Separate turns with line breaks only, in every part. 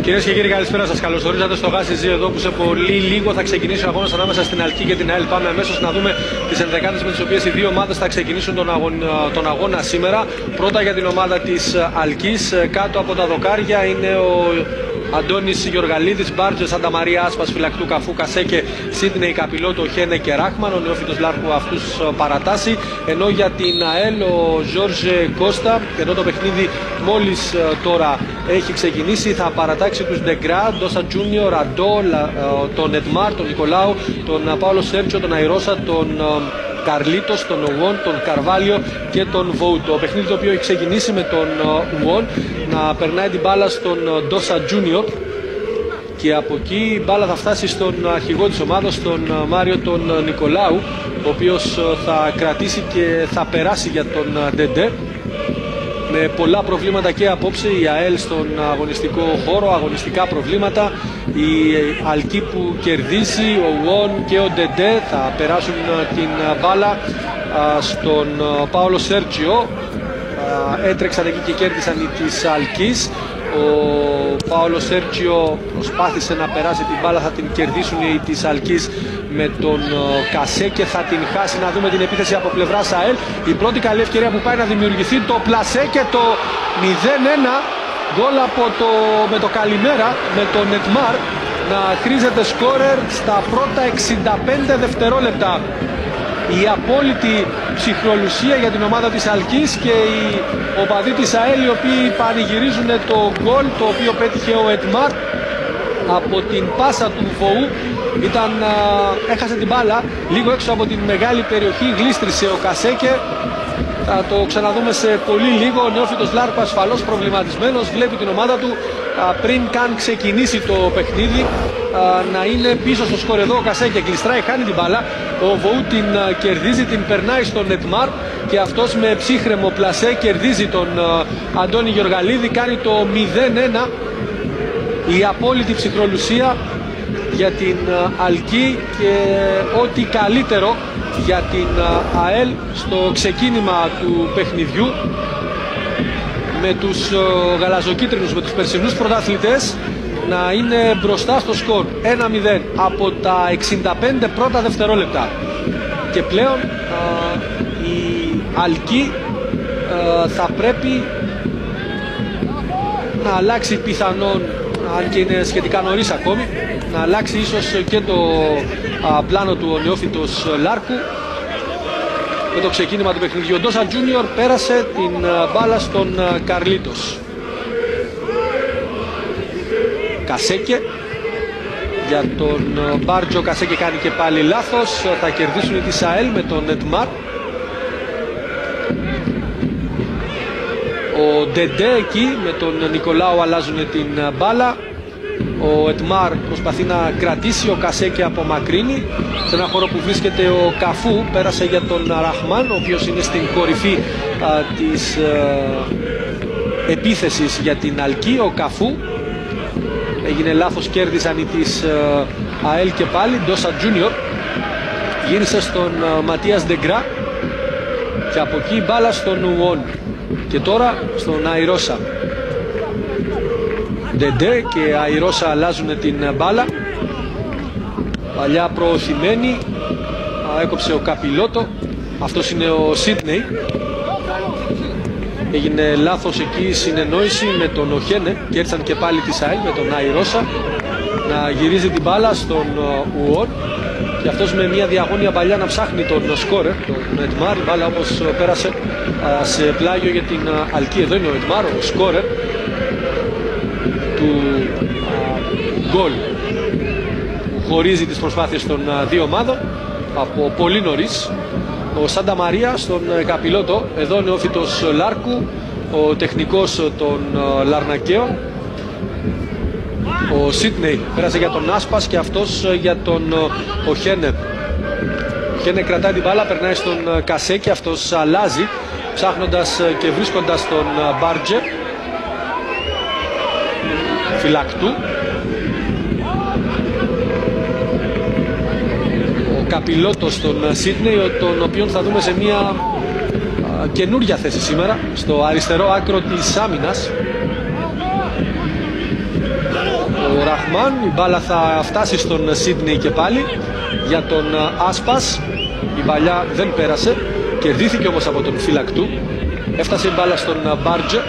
Κυρίες και κύριοι, καλησπέρα σας. Καλωσορίζατε στο Γάσιζι εδώ που σε πολύ λίγο θα ξεκινήσει ο αγώνας ανάμεσα στην Αλκή και την ΑΕΛ. Πάμε αμέσως να δούμε τις ενδεκάδες με τις οποίες οι δύο ομάδες θα ξεκινήσουν τον αγώνα σήμερα. Πρώτα για την ομάδα της Αλκής, κάτω από τα δοκάρια είναι ο Αντώνης Γεωργαλίδης, Μπάρτζε, Σάντα Μαρία, Άσπας, Φυλακτού, Καφού, Κασέκε, Σίδνεϊ, Καπιλότο, Χένε και Ράχμαν. Ο νεόφυτος Λάρκου αυτούς παρατάσσει. Ενώ για την ΑΕΛ ο Ζόρζε Κώστα, ενώ το παιχνίδι μόλις τώρα έχει ξεκινήσει, θα παρατάξει τους Ντεγκρά, Ντόσα Τζούνιο, Ραντό, τον Εντμάρ, τον Νικολάου, τον Πάολο Σέρτσιο, τον Αϊρώσα, τον Καρλίτος, τον Ουόν, τον Καρβάλιο και τον Βοούτ. Το παιχνίδι το οποίο έχει ξεκινήσει με τον Ουόν να περνάει την μπάλα στον Ντόσα Τζούνιο και από εκεί η μπάλα θα φτάσει στον αρχηγό της ομάδας, τον Μάριο τον Νικολάου, ο οποίος θα κρατήσει και θα περάσει για τον Ντεντέ. Με πολλά προβλήματα και απόψε η ΑΕΛ στον αγωνιστικό χώρο, αγωνιστικά προβλήματα. Η Αλκή που κερδίζει, ο Ουόν και ο Ντεντέ θα περάσουν την μπάλα στον Πάολο Σέρτζιο. Έτρεξαν εκεί και κέρδισαν οι της Αλκής. Ο Πάολο Σέρτζιο προσπάθησε να περάσει την μπάλα, θα την κερδίσουν οι της Αλκής με τον Κασέ και θα την χάσει. Να δούμε την επίθεση από πλευράς ΑΕΛ. Η πρώτη καλή ευκαιρία που πάει να δημιουργηθεί, το πλασέ και το 0-1. Γκολ με το καλημέρα με τον Εντμάρ να χρήζεται σκόρερ στα πρώτα 65 δευτερόλεπτα. Η απόλυτη ψυχρολουσία για την ομάδα της Αλκής και οι οπαδοί της ΑΕΛ, οι οποίοι πανηγυρίζουν το γκολ το οποίο πέτυχε ο Εντμάρ από την πάσα του Βοού. Έχασε την μπάλα λίγο έξω από την μεγάλη περιοχή, γλίστρισε ο Κασέκε. Θα το ξαναδούμε σε πολύ λίγο. Ο νεόφυτος Λάρκου ασφαλώς προβληματισμένος, βλέπει την ομάδα του πριν καν ξεκινήσει το παιχνίδι να είναι πίσω στο σκορ. Εδώ ο Κασέκε γλιστράει, χάνει την μπάλα. Ο Βοού την κερδίζει, την περνάει στον Εντμάρ και αυτός με ψύχρεμο πλασέ κερδίζει τον Αντώνη Γεωργαλίδη, κάνει το 0-1. Η απόλυτη ψυχρολουσία για την Αλκή και ό,τι καλύτερο για την ΑΕΛ στο ξεκίνημα του παιχνιδιού με τους γαλαζοκίτρινους, με τους περσινούς πρωταθλητές να είναι μπροστά στο σκορ 1-0 από τα 65 πρώτα δευτερόλεπτα. Και πλέον η Αλκή θα πρέπει να αλλάξει πιθανόν, αν και είναι σχετικά νωρίς ακόμη, να αλλάξει ίσως και το πλάνο του ο νεόφυτος Λάρκου με το ξεκίνημα του παιχνιδιού. Ο Ντόσα Τζούνιορ πέρασε την μπάλα στον Καρλίτος. Κασέκε για τον Μπάρτζο. Κασέκε κάνει και πάλι λάθος. Θα κερδίσουν οι της ΑΕΛ με τον Εντμάρ. Ο Ντεντέ εκεί με τον Νικολάου αλλάζουν την μπάλα. Ο Εντμάρ προσπαθεί να κρατήσει, ο Κασέκε απομακρύνει. Σε ένα χώρο που βρίσκεται ο Καφού, πέρασε για τον Ραχμάν, ο οποίος είναι στην κορυφή της επίθεσης για την Αλκή. Ο Καφού έγινε λάθος, κέρδισαν οι της ΑΕΛ και πάλι. Ντόσα Τζούνιορ γύρισε στον Ματίας Ντεγκρά και από εκεί μπάλα στον Ουόν και τώρα στον Αϊρώσα. Ντεντέ και Αϊρώσα αλλάζουν την μπάλα. Παλιά προωθημένη, έκοψε ο Καπιλότο. Αυτός είναι ο Σίδνεϊ. Έγινε λάθος εκεί η συνεννόηση με τον Οχένε και έρθαν και πάλι της ΑΕΛ με τον Αϊρώσα να γυρίζει την μπάλα στον Ουόν και αυτός με μια διαγώνια παλιά να ψάχνει τον σκόρερ, τον Εντμάρ. Η μπάλα όπως πέρασε σε πλάγιο για την Αλκή. Εδώ είναι ο Εντμάρ, ο σκόρερ του γκολ που χωρίζει τις προσπάθειες των δύο ομάδων από πολύ νωρίς. Ο Σάντα Μαρία στον Καπιλότο. Εδώ είναι ο νεόφυτος Λάρκου, ο τεχνικός των Λαρνακαίων. Ο Σίδνεϊ πέρασε για τον Άσπας και αυτός για τον Οχένε. Ο Χένε κρατάει την μπάλα, περνάει στον Κασέ και αυτός αλλάζει ψάχνοντας και βρίσκοντας τον Μπάρτζε. Φυλακτού. Ο Καπιλότος στον Σίδνεϊ, τον οποίον θα δούμε σε μια καινούρια θέση σήμερα, στο αριστερό άκρο της άμυνας. Ραχμάν. Η μπάλα θα φτάσει στον Σίδνεϊ και πάλι για τον Άσπας. Η παλιά δεν πέρασε, κερδίθηκε όμως από τον φυλακτού. Έφτασε η μπάλα στον Μπάρτζε,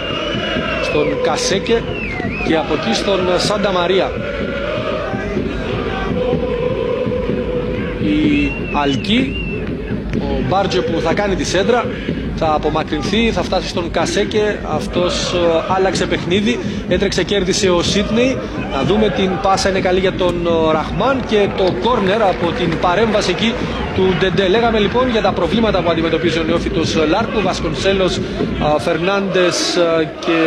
στον Κασέκε και από εκεί στον Σάντα Μαρία. Η Αλκή, ο Μπάρτζε που θα κάνει τη σέντρα, θα απομακρυνθεί, θα φτάσει στον Κασέκε. Αυτός άλλαξε παιχνίδι, έτρεξε, κέρδισε ο Σίδνεϊ. Να δούμε, την πάσα είναι καλή για τον Ραχμάν και το κόρνερ από την παρέμβαση εκεί του Ντεντέ. Λέγαμε λοιπόν για τα προβλήματα που αντιμετωπίζει ο νεόφυτος Λάρκου. Βασκονσέλος, Φερνάντες και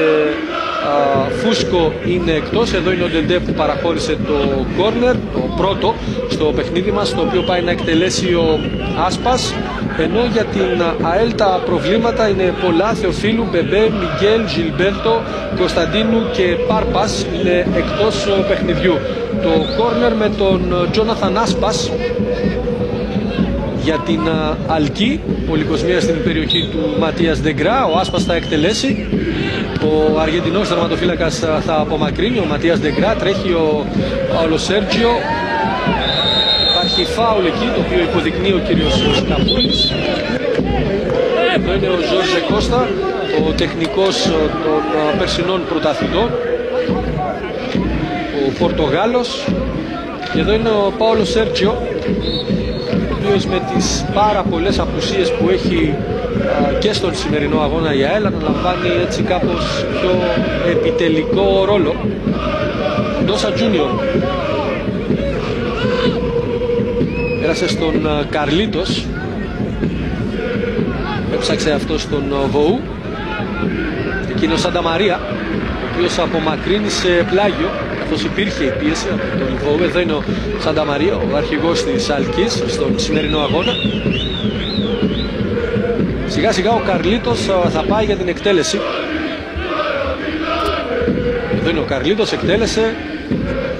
Φούσκο είναι εκτός. Εδώ είναι ο Ντεντέ που παραχώρησε το κόρνερ, το πρώτο στο παιχνίδι μας, το οποίο πάει να εκτελέσει ο Άσπας. Ενώ για την ΑΕΛ τα προβλήματα είναι πολλά. Θεοφίλου, Μπεμπέ, Μιγγέλ, Γιλμπέρτο, Κωνσταντίνου και Πάρπας είναι εκτός παιχνιδιού. Το κόρνερ με τον Τζόναθαν Άσπας για την Αλκή. Πολυκοσμία στην περιοχή του Ματίας Ντεγκρά. Ο Άσπας θα εκτελέσει. Ο Αργεντινός τερματοφύλακας θα απομακρύνει. Ο Ματίας Ντεγκρά, τρέχει ο Παόλο Σέρτζιο. Υπάρχει φάουλ εκεί, το οποίο υποδεικνύει ο κύριος Καπούλης. Εδώ είναι ο Ζόρζε Κώστα, ο τεχνικός των περσινών πρωταθλητών, ο Πορτογάλος. Και εδώ είναι ο Παόλο Σέρτζιο, ο οποίος με τις πάρα πολλές απουσίες που έχει και στον σημερινό αγώνα η ΑΕΛ αναλαμβάνει έτσι κάπως πιο επιτελικό ρόλο. Ντόσα Τζούνιορ πέρασε στον Καρλίτος, έψαξε αυτό στον Βοού. Εκείνος Σάντα Μαρία, ο οποίος απομακρύνει σε πλάγιο, καθώς υπήρχε η πίεση από τον Βοού. Εδώ είναι ο Σάντα Μαρία, ο αρχηγός της Αλκής στον σημερινό αγώνα. Σιγά σιγά ο Καρλίτος θα πάει για την εκτέλεση. Εδώ είναι ο Καρλίτος, εκτέλεσε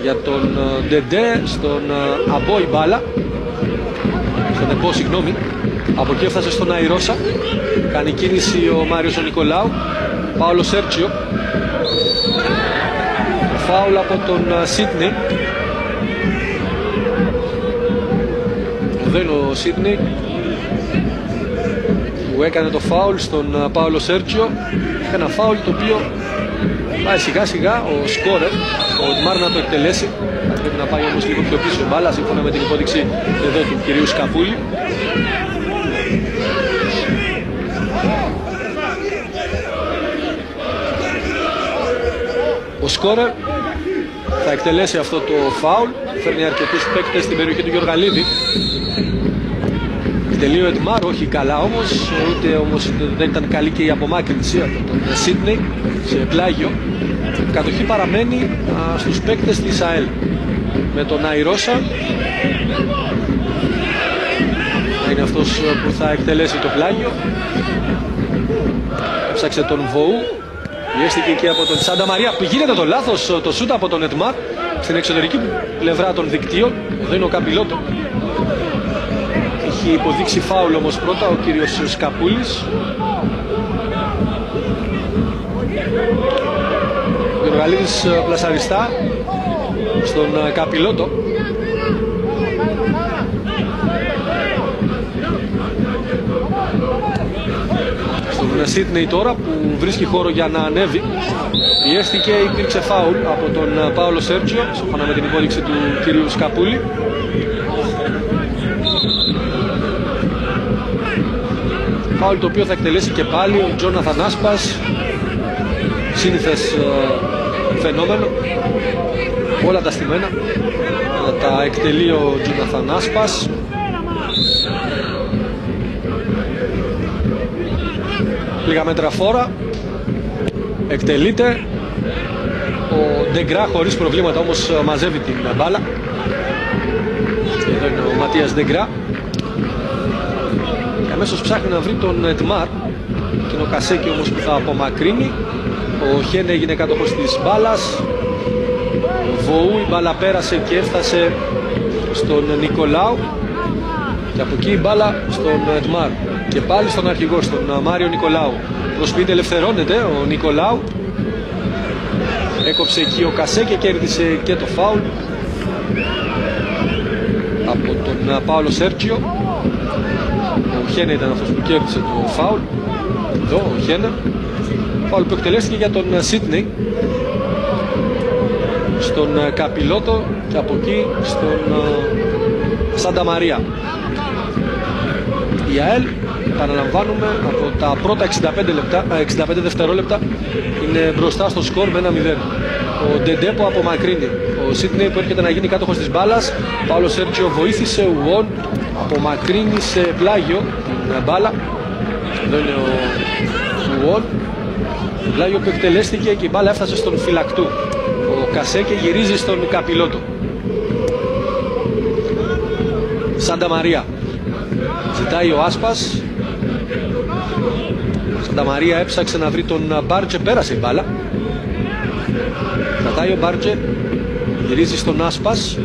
για τον Ντεντέ, στον Αμπό η μπάλα. Στον Εμπό, συγγνώμη. Από εκεί έφτασε στον Αϊρώσα. Κάνει κίνηση ο Μάριος ο Νικολάου. Παόλο Σέρτζιο. Φάουλ από τον Σίδνεϊ. Εδώ είναι ο Σίδνεϊ που έκανε το φάουλ στον Παόλο Σέρτζιο. Ένα φάουλ το οποίο πάει σιγά σιγά ο σκόρερ, ο Ντμάρ, να το εκτελέσει. Πρέπει να πάει όμως λίγο πιο πίσω η μπάλα, σύμφωνα με την υπόδειξη εδώ του κυρίου Σκαπούλη. Ο σκόρερ θα εκτελέσει αυτό το φάουλ. Φέρνει αρκετούς παίκτες στην περιοχή του Γιωργαλίδη. Εκτελεί ο Εντμάρ, όχι καλά όμως, ούτε όμως δεν ήταν καλή και η απομάκρυνση από τον Σίδνεϊ σε πλάγιο. Κατοχή παραμένει στους παίκτες της ΑΕΛ με τον Αϊρώσα. Είναι αυτός που θα εκτελέσει το πλάγιο. Ψάξε τον Βοού, πιέστηκε και από τον Σάντα Μαρία, που γίνεται το λάθος, το σούτ από τον Εντμάρ στην εξωτερική πλευρά των δικτύων. Εδώ είναι ο Καπιλότο. Έχει υποδείξει φάουλ όμως πρώτα ο κύριος Σκαπούλης. Ο Γεωργαλίδης πλασαριστά στον Καπιλότο. Στον Σίδνεϊ τώρα που βρίσκει χώρο για να ανέβει. Πιέστηκε, υπήρξε φάουλ από τον Παόλο Σέρτζιο, σύμφωνα με την υπόδειξη του κυρίου Σκαπούλη. Φάουλ το οποίο θα εκτελέσει και πάλι ο Τζόναθαν Άσπας. Σύνηθες φαινόμενο. Όλα τα στημένα τα εκτελεί ο Τζόναθαν Άσπας. Λίγα μέτρα φόρα. Εκτελείται. Ο Ντεγκρά χωρίς προβλήματα όμως μαζεύει την μπάλα. Εδώ είναι ο Ματίας Ντεγκρά. Και αμέσως ψάχνει να βρει τον Εντμάρ. Και είναι ο Κασέκη όμως που θα απομακρύνει. Ο Χέν έγινε κάτοχος της μπάλας. Ο Βοού, η μπάλα πέρασε και έφτασε στον Νικολάου. Και από εκεί η μπάλα στον Εντμάρ. Και πάλι στον αρχηγό, στον Μάριο Νικολάου. Προσποιείται, ελευθερώνεται ο Νικολάου. Έκοψε εκεί ο Κασέ και κέρδισε και το φάουλ από τον Πάολο Σέρτζιο. Ο Χένε ήταν αυτός που κέρδισε το φάουλ. Εδώ ο Χένε. Φάουλ που εκτελέστηκε για τον Σίτνεϊ στον Καπιλότο και από εκεί στον Σάντα Μαρία. Η ΑΕΛ, επαναλαμβάνουμε, από τα πρώτα 65 δευτερόλεπτα είναι μπροστά στο σκορ με 1-0. Ο Ντεντέ που απομακρύνει, ο Σίτνεϊ που έρχεται να γίνει κάτοχος της μπάλας, Πάολο Σέρτζιο βοήθησε, ο Ουόν απομακρύνει σε πλάγιο την μπάλα. Εδώ είναι ο Ουόν, πλάγιο που εκτελέστηκε και η μπάλα έφτασε στον φυλακτού. Ο Κασέ και γυρίζει στον Καπιλότο. Σάντα Μαρία. Ζητάει ο Άσπας. Σάντα Μαρία έψαξε να βρει τον Μπάρτζε, πέρασε η μπάλα. Κρατάει ο Μπάρτζε, γυρίζει στον Άσπας.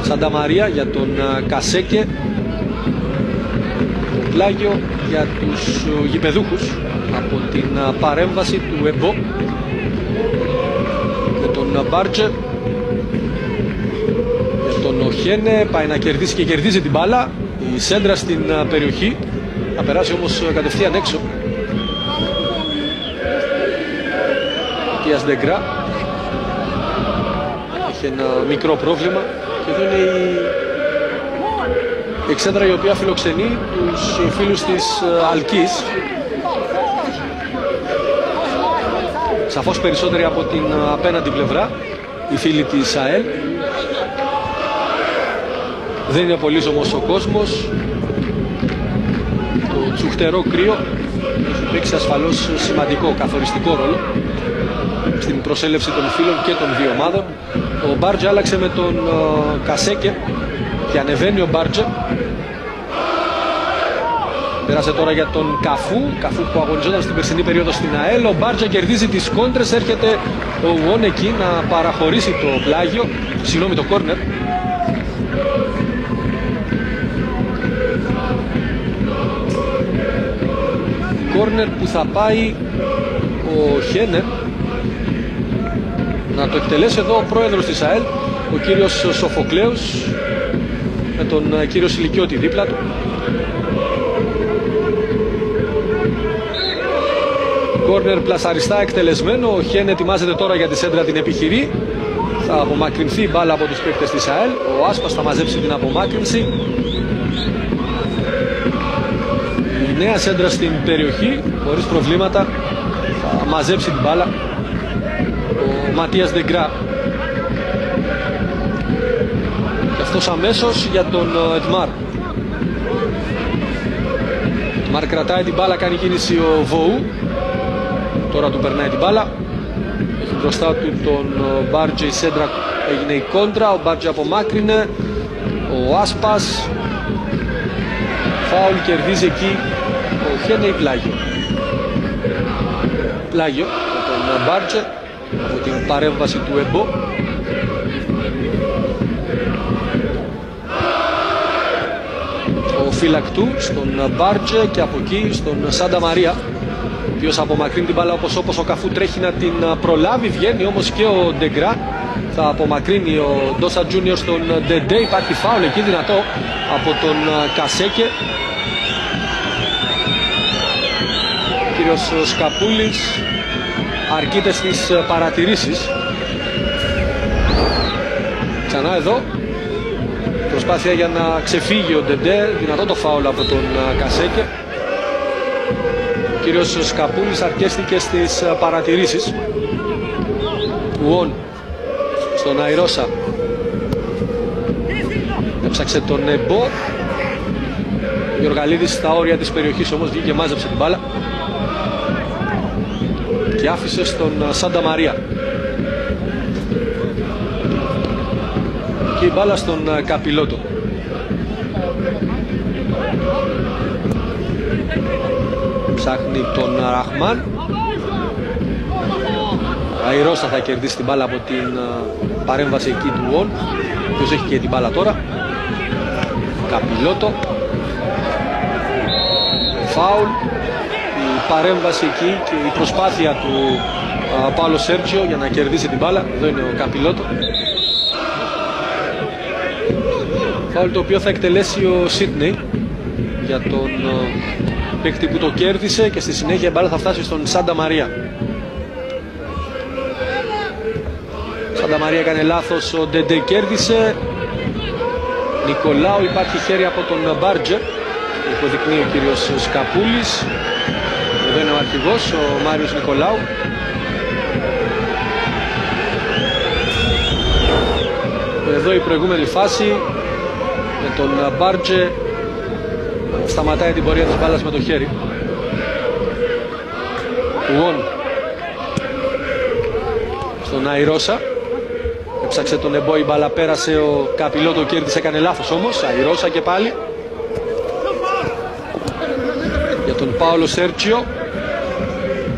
Σάντα Μαρία για τον Κασέκε. Πλάγιο για τους γηπεδούχους από την παρέμβαση του Εμπό. Με τον Μπάρτζε. Για τον Οχένε, πάει να κερδίσει και κερδίζει την μπάλα. Η σέντρα στην περιοχή, θα περάσει όμως κατευθείαν έξω. Ματίας Ντεγκρά έχει ένα μικρό πρόβλημα και εδώ είναι η εξέδρα η οποία φιλοξενεί τους φίλους της Αλκής. Σαφώς περισσότεροι από την απέναντι πλευρά, οι φίλοι της ΑΕΛ. Δεν είναι πολύ όμως ο κόσμος. Το τσουχτερό κρύο έχει παίξει ασφαλώς σημαντικό, καθοριστικό ρόλο στην προσέλευση των φίλων και των δύο ομάδων. Ο Μπάρτζε άλλαξε με τον Κασέκε και ανεβαίνει ο Μπάρτζε. Πέρασε τώρα για τον Καφού που αγωνιζόταν στην περσινή περίοδο στην ΑΕΛ. Ο Μπάρτζε κερδίζει τις κόντρες, έρχεται ο Ουόν εκεί να παραχωρήσει το πλάγιο, συγγνώμη, το κόρνερ. Κόρνερ που θα πάει ο Χένε να το εκτελέσει εδώ ο πρόεδρος της ΑΕΛ, ο κύριος Σοφοκλέους, με τον κύριο Σιλικιώτη δίπλα του. Κόρνερ πλασαριστά εκτελεσμένο. Ο Χένε ετοιμάζεται τώρα για τη σέντρα, την επιχειρεί. Θα απομακρυνθεί η μπάλα από τους παίκτες της ΑΕΛ. Ο Άσπας θα μαζέψει την απομάκρυνση. Η νέα σέντρα στην περιοχή, χωρίς προβλήματα, θα μαζέψει την μπάλα ο Ματίας Ντεγκρά. Και αυτός αμέσως για τον Ετμάρ. Ετμάρ κρατάει την μπάλα, κάνει κίνηση ο Βοού. Τώρα του περνάει την μπάλα. Έχει μπροστά του τον Μπάρτζε, η σέντρα έγινε η κόντρα. Ο Μπάρτζε απομάκρυνε. Ο Άσπας. Φάουλ, κερδίζει εκεί ο Χένε, ή πλάγιο. Πλάγιο από τον Μπάρτζε, από την παρέμβαση του Εμπό. Ο φυλακτού στον Μπάρτζε και από εκεί στον Σάντα Μαρία, ο οποίος απομακρύνει την μπάλα όπως ο Καφού τρέχει να την προλάβει. Βγαίνει όμως και ο Ντεγκρά. Θα απομακρύνει ο Ντόσα Τζούνιορ στον Ντεντέ. Υπάρχει φάουλ εκεί δυνατό από τον Κασέκε. Ο κύριος Σκαπούλης αρκείται στις παρατηρήσεις. Ξανά εδώ προσπάθεια για να ξεφύγει ο Ντεντέ. Δυνατό το φάουλ από τον Κασέκε. Ο κύριος Σκαπούλης αρκέστηκε στις παρατηρήσεις. Ουόν στον Αϊρώσα. Έψαξε τον Εμπό. Ο Γιωργαλίδης στα όρια της περιοχής όμως βγήκε και μάζεψε την μπάλα και άφησε στον Σάντα Μαρία. Και η μπάλα στον Καπιλότο. Ψάχνει τον Ραχμάν. Αϊρώσα θα κερδίσει την μπάλα από την παρέμβαση εκεί του Ουόν, ο οποίος έχει και την μπάλα τώρα. Καπιλότο. Φάουλ. Η παρέμβαση εκεί και η προσπάθεια του Πάολο Σέρτζιο για να κερδίσει την μπάλα. Εδώ είναι ο Καπιλότο. Φάουλ το οποίο θα εκτελέσει ο Σίτνεϊ για τον παίκτη που το κέρδισε και στη συνέχεια η μπάλα θα φτάσει στον Σάντα Μαρία. Σάντα Μαρία έκανε λάθος, ο Ντεντέ κέρδισε. Νικολάου, υπάρχει χέρι από τον Μπάρτζε, υποδεικνύει ο κύριος Σκαπούλης. Εδώ είναι ο αρχηγός, ο Μάριος Νικολάου. Εδώ η προηγούμενη φάση με τον Μπάρτζε σταματάει την πορεία της μπάλας με το χέρι. Ουόν στον Αϊρόσα. Έψαξε τον Εμπό, η μπάλα πέρασε, ο Καπιλότο κέρδισε, έκανε λάθος όμως. Αϊρόσα και πάλι. Για τον Πάολο Σέρτζιο.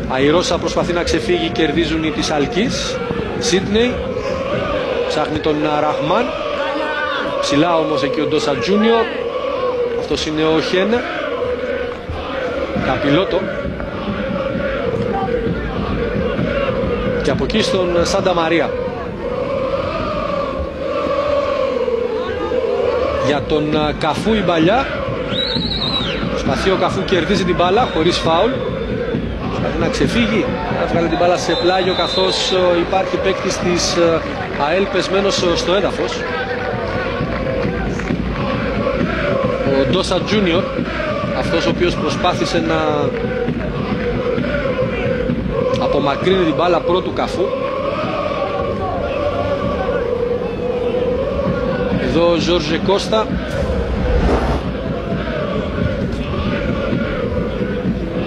Αϊρόσα προσπαθεί να ξεφύγει, κερδίζουν οι της Αλκής. Σίτνεϊ ψάχνει τον Ραχμάν. Ψηλά όμως εκεί ο Ντόσα Τζούνιορ. Αυτός είναι ο Χένε. Καπιλότο. Και από εκεί στον Σάντα Μαρία. Για τον Καφού η μπαλιά. Προσπαθεί ο Καφού, κερδίζει την μπάλα χωρίς φάουλ. Προσπαθεί να ξεφύγει. Έβγαλε την μπάλα σε πλάγιο καθώς υπάρχει παίκτης της ΑΕΛ πεσμένος στο έδαφος. Ο Ντόσα Τζούνιορ, αυτός ο οποίος προσπάθησε να απομακρύνει την μπάλα πρώτου Καφού. Εδώ ο Ζόρζε Κώστα.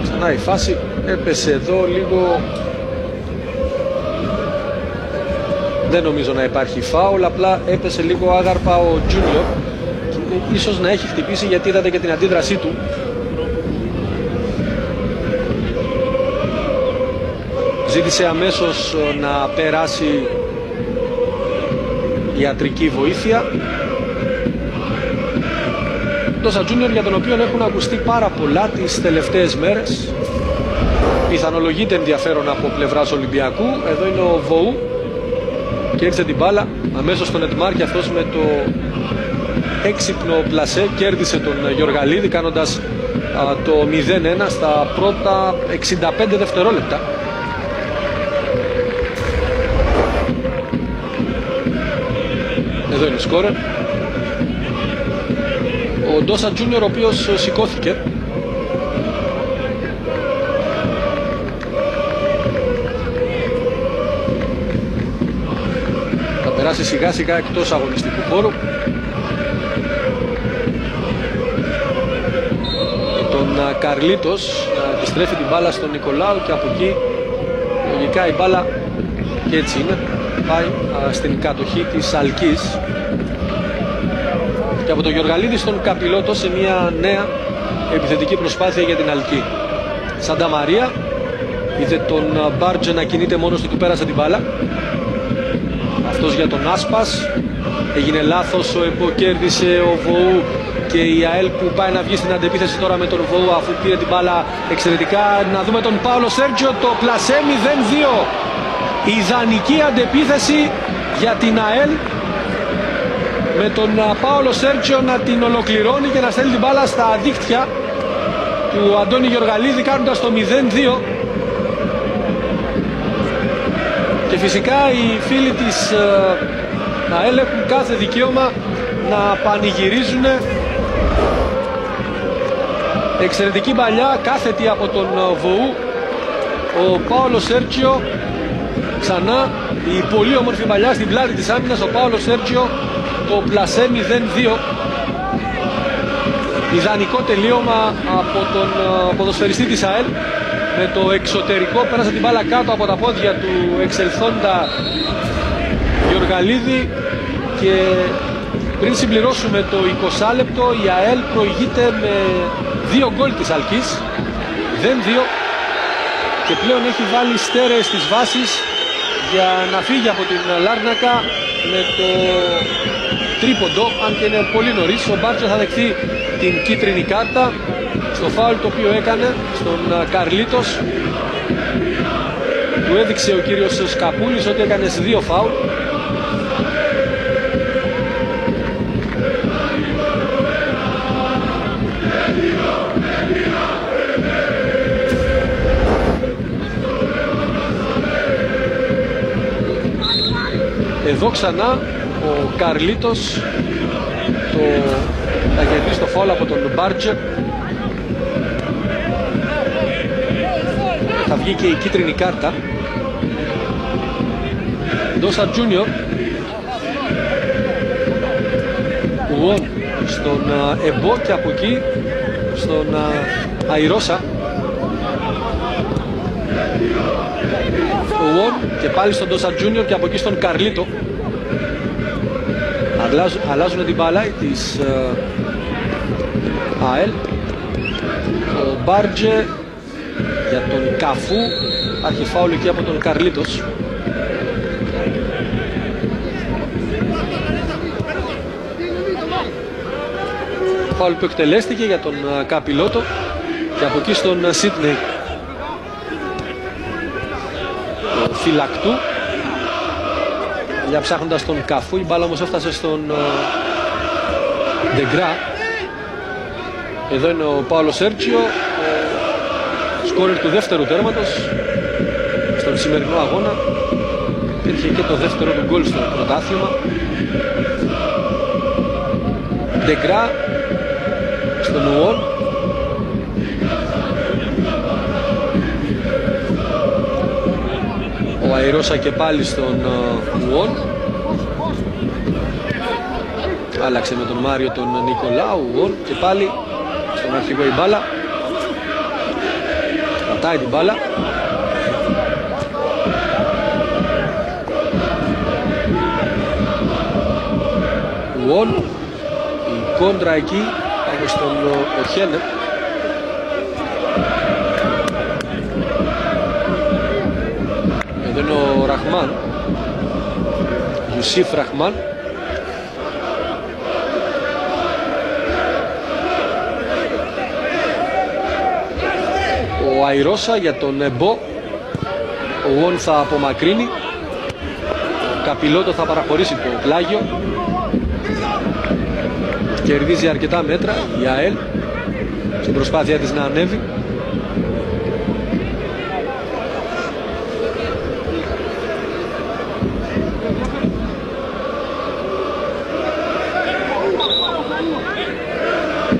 Ξανά η φάση, έπεσε εδώ λίγο. Δεν νομίζω να υπάρχει φάουλ, απλά έπεσε λίγο άγαρπα ο Τζούνιορ. Ίσως να έχει χτυπήσει, γιατί είδατε και την αντίδρασή του. Ζήτησε αμέσως να περάσει ιατρική βοήθεια. Ντόσα Τζούνιορ, για τον οποίο έχουν ακουστεί πάρα πολλά τις τελευταίες μέρες. Πιθανολογείται ενδιαφέρον από πλευράς Ολυμπιακού. Εδώ είναι ο Βοού. Κέρδισε την μπάλα αμέσως στον Ετμάρ και αυτός με το έξυπνο πλασέ κέρδισε τον Γιοργαλίδη, κάνοντας το 0-1 στα πρώτα 65 δευτερόλεπτα. Εδώ είναι ο σκόρερ. Ο Ντόσα Τζούνιορ, ο οποίος σηκώθηκε. Θα περάσει σιγά σιγά εκτός αγωνιστικού χώρου. Τον Καρλίτος να επιστρέφει την μπάλα στον Νικολάου και από εκεί λογικά η μπάλα, και έτσι είναι, πάει στην κατοχή της Αλκής. Και από τον Γιοργαλίδη στον Καπιλότο σε μια νέα επιθετική προσπάθεια για την Αλκή. Σάντα Μαρία είδε τον Μπάρτζε να κινείται μόνος του, πέρασε την μπάλα. Αυτός για τον Άσπας. Έγινε λάθος, ο Εμπό κέρδισε, ο Βοού και η ΑΕΛ που πάει να βγει στην αντεπίθεση τώρα με τον Βοού αφού πήρε την μπάλα εξαιρετικά. Να δούμε τον Πάολο Σέρτζιο, το πλασέ 0-2. Ιδανική αντεπίθεση για την ΑΕΛ, με τον Πάολο Σέρτζιο να την ολοκληρώνει και να στέλνει την μπάλα στα δίχτυα του Αντώνη Γιοργαλίδη, κάνοντας το 0-2. Και φυσικά οι φίλοι της ΑΕΛ έχουν κάθε δικαίωμα να πανηγυρίζουν. Εξαιρετική παλιά, κάθετη από τον Βοού. Ο Πάολο Σέρτζιο ξανά, η πολύ όμορφη παλιά στην πλάτη της άμυνας. Ο Πάολο Σέρτζιο, το πλασέ 0-2. Ιδανικό τελείωμα από τον ποδοσφαιριστή της ΑΕΛ. Με το εξωτερικό πέρασε την μπάλα κάτω από τα πόδια του εξελθόντα Γιοργαλίδη. Και πριν συμπληρώσουμε το 20 λεπτό, η ΑΕΛ προηγείται με 2 γκολ της Αλκής, 0-2, και πλέον έχει βάλει στέρεες στις βάσεις για να φύγει από την Λάρνακα με το τρίποντο, αν και είναι πολύ νωρίς. Ο Μπάρτζε θα δεχθεί την κίτρινη κάρτα στο φάουλ το οποίο έκανε στον Καρλίτος. Του έδειξε ο κύριος Σκαπούλης ότι έκανες 2 φάουλ. Εδώ ξανά ο Καρλίτος θα κερδίσει το φάουλ από τον Μπάρτζε. Θα βγει και η κίτρινη κάρτα. Ντόσα Τζούνιορ. Ουόν στον Εμπό και από εκεί στον Αϊρώσα. Ουόν και πάλι στον Ντόσα Τζούνιορ και από εκεί στον Καρλίτο. Αλλάζουν την μπάλα της ΑΕΛ. Ο Μπάρτζε για τον Καφού. Άρχει φάουλ εκεί από τον Καρλίτος. Φάουλ που εκτελέστηκε για τον Καπιλότο και από εκεί στον Σίτνεϊ. Φυλακτού για ψάχνοντας τον Καφού. Η μπάλα όμως έφτασε στον Ντεγκρά. Εδώ είναι ο Πάολο Σέρτσιο, ο σκόρερ του δεύτερου τέρματος στον σημερινό αγώνα. Υπήρχε και το δεύτερο του γκολ στο πρωτάθλημα. Ντεγκρά στον Ουόν. Ο Αϊρώσα και πάλι στον Ουόν. Άλλαξε με τον Μάριο τον Νικολάου. Ουόν και πάλι στον αρχηγό η μπάλα. Κρατάει την μπάλα. Ουόν. Η κόντρα εκεί είναι στον Οχένε. Εδώ είναι ο Ραχμάν, Ιουσίφ Ραχμάν. Ο Αϊρώσα για τον Εμπό. Ο Ουόν θα απομακρύνει. Ο Καπιλότο θα παραχωρήσει το πλάγιο. Κερδίζει αρκετά μέτρα η ΑΕΛ στην προσπάθεια της να ανέβει.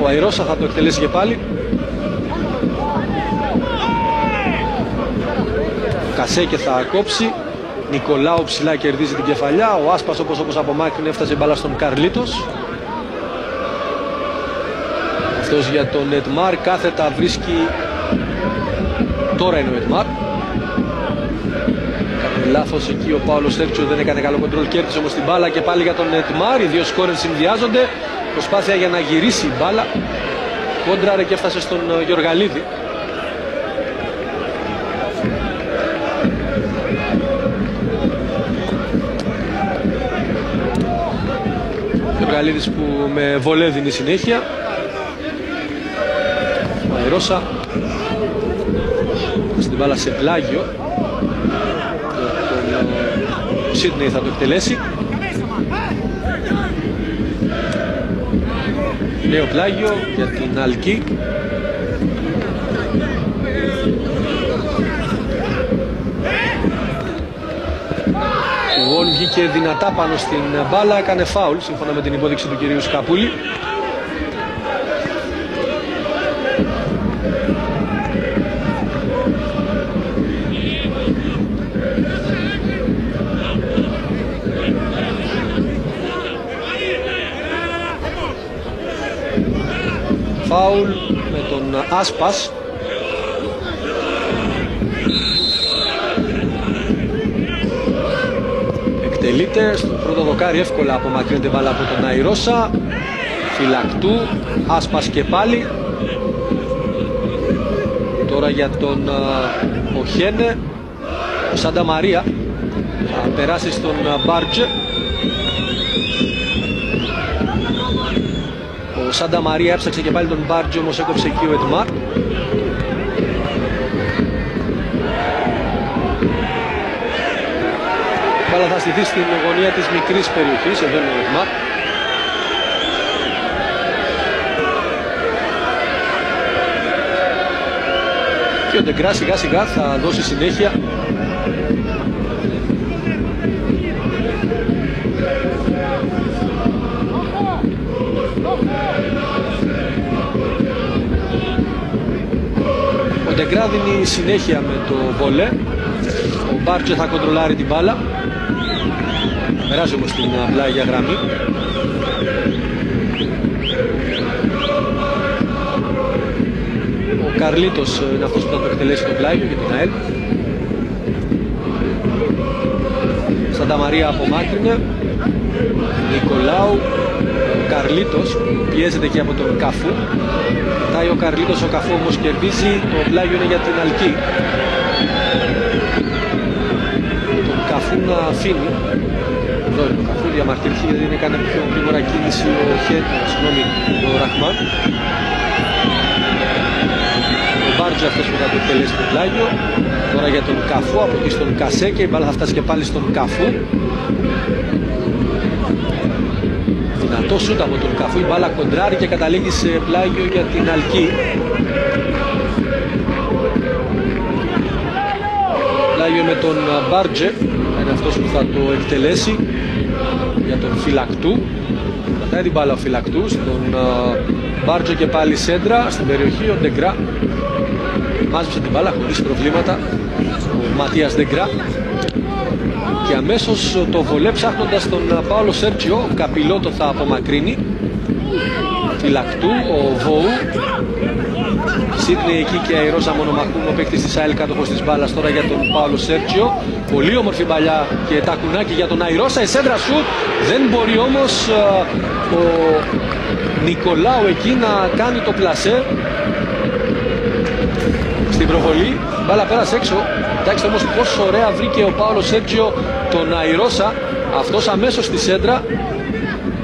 Ο Αϊρώσα θα το εκτελέσει και πάλι. Κασέκε θα κόψει. Νικολάου ψηλά κερδίζει την κεφαλιά. Ο Άσπας όπως απομάκρυνε έφτασε μπάλα στον Καρλίτος. Αυτός για τον Ετμάρ κάθετα βρίσκει. Τώρα είναι ο Ετμάρ. Κάνει λάθος εκεί ο Πάολο Σέρτσιο, δεν έκανε καλό κοντρόλ. Κέρδισε όμως την μπάλα και πάλι για τον Ετμάρ. Οι δύο σκόρερ συνδυάζονται. Προσπάθεια για να γυρίσει η μπάλα. Κόντραρε και έφτασε στον Γιοργαλίδη. Γιοργαλίδης που με βολέ δίνει συνέχεια. Ο Αϊρώσα στην μπάλα σε πλάγιο. Ο Σίτνεϊ θα το εκτελέσει. Νέο πλάγιο για την Αλκή. Ο Γον βγήκε δυνατά πάνω στην μπάλα, έκανε φάουλ σύμφωνα με την υπόδειξη του κυρίου Σκαπούλη. Φάουλ με τον Άσπας. Εκτελείται στο πρώτο δοκάρι, εύκολα απομακρύνεται μπάλα από τον Αϊρώσα. Φυλακτού, Άσπας και πάλι. Τώρα για τον Οχένε. Ο Σάντα Μαρία θα περάσει στον Μπάρτζε. Ο Σάντα Μαρία έψαξε και πάλι τον Μπάρτζε, όμως έκοψε εκεί ο Ετμάρ. μπάλα θα στηθεί στην γωνία της μικρής περιοχής, εδώ είναι ο Ρεχμάτ. Και ο Ντεγκρά σιγά σιγά θα δώσει συνέχεια. Ο Ντεγκρά δίνει συνέχεια με το βολέ. Ο Μπάρτζε θα κοντρολάρει την μπάλα. Περάζει όμως την πλάγια γραμμή. Ο Καρλίτος είναι αυτός που θα το εκτελέσει το πλάγιο για την ΑΕΛ. Σανταμαρία απομάκρυνε. Νικολάου. Ο Καρλίτος πιέζεται και από τον Καφού. Κοιτάει ο Καρλίτος, ο Καφού όμως κερδίζει. Το πλάγιο είναι για την Αλκή. Τον Καφού να αφήνει. Εδώ είναι ο Καφού, διαμαρτυρήθηκε γιατί δεν έκανε πιο γρήγορα κίνηση ο Ραχμάν. Ο Μπάρτζο αυτός που θα το εκτελέσει το πλάγιο. Τώρα για τον Καφού, από εκεί στον Κασέ και η μπάλα θα φτάσει και πάλι στον Καφού. Δυνατό σούτ από τον Καφού, η μπάλα κοντράρει και καταλήγει σε πλάγιο για την Αλκή. Πλάγιο με τον Μπάρτζε, είναι αυτός που θα το εκτελέσει για τον Φυλακτού. Κρατάει την μπάλα ο Φυλακτού στον Μπάρτζε και πάλι σέντρα στην περιοχή. Ο Ντεγκρά μάζεψε την μπάλα χωρίς προβλήματα, ο Ματίας Ντεγκρά. Και αμέσως το βολέ ψάχνοντας τον Πάολο Σέρτζιο, ο Καπιλότο θα απομακρύνει. Φυλακτού, ο Βοού. Σίδνεϊ εκεί και η Ρώσα μονομαχούν, ο παίκτης της ΑΕΛ κάτοχος της μπάλας τώρα για τον Πάολο Σέρτζιο. Πολύ όμορφη παλιά και τακουνάκι για τον Αϊρώσα. Η σέντρα σουτ δεν μπορεί όμως ο Νικολάου εκεί να κάνει το πλασέ. Στην προβολή, μπάλα πέρασε έξω. Κοιτάξτε όμως πόσο ωραία βρήκε ο Πάολο Σέρτζιο τον Αϊρώσα. Αυτός αμέσως στη σέντρα.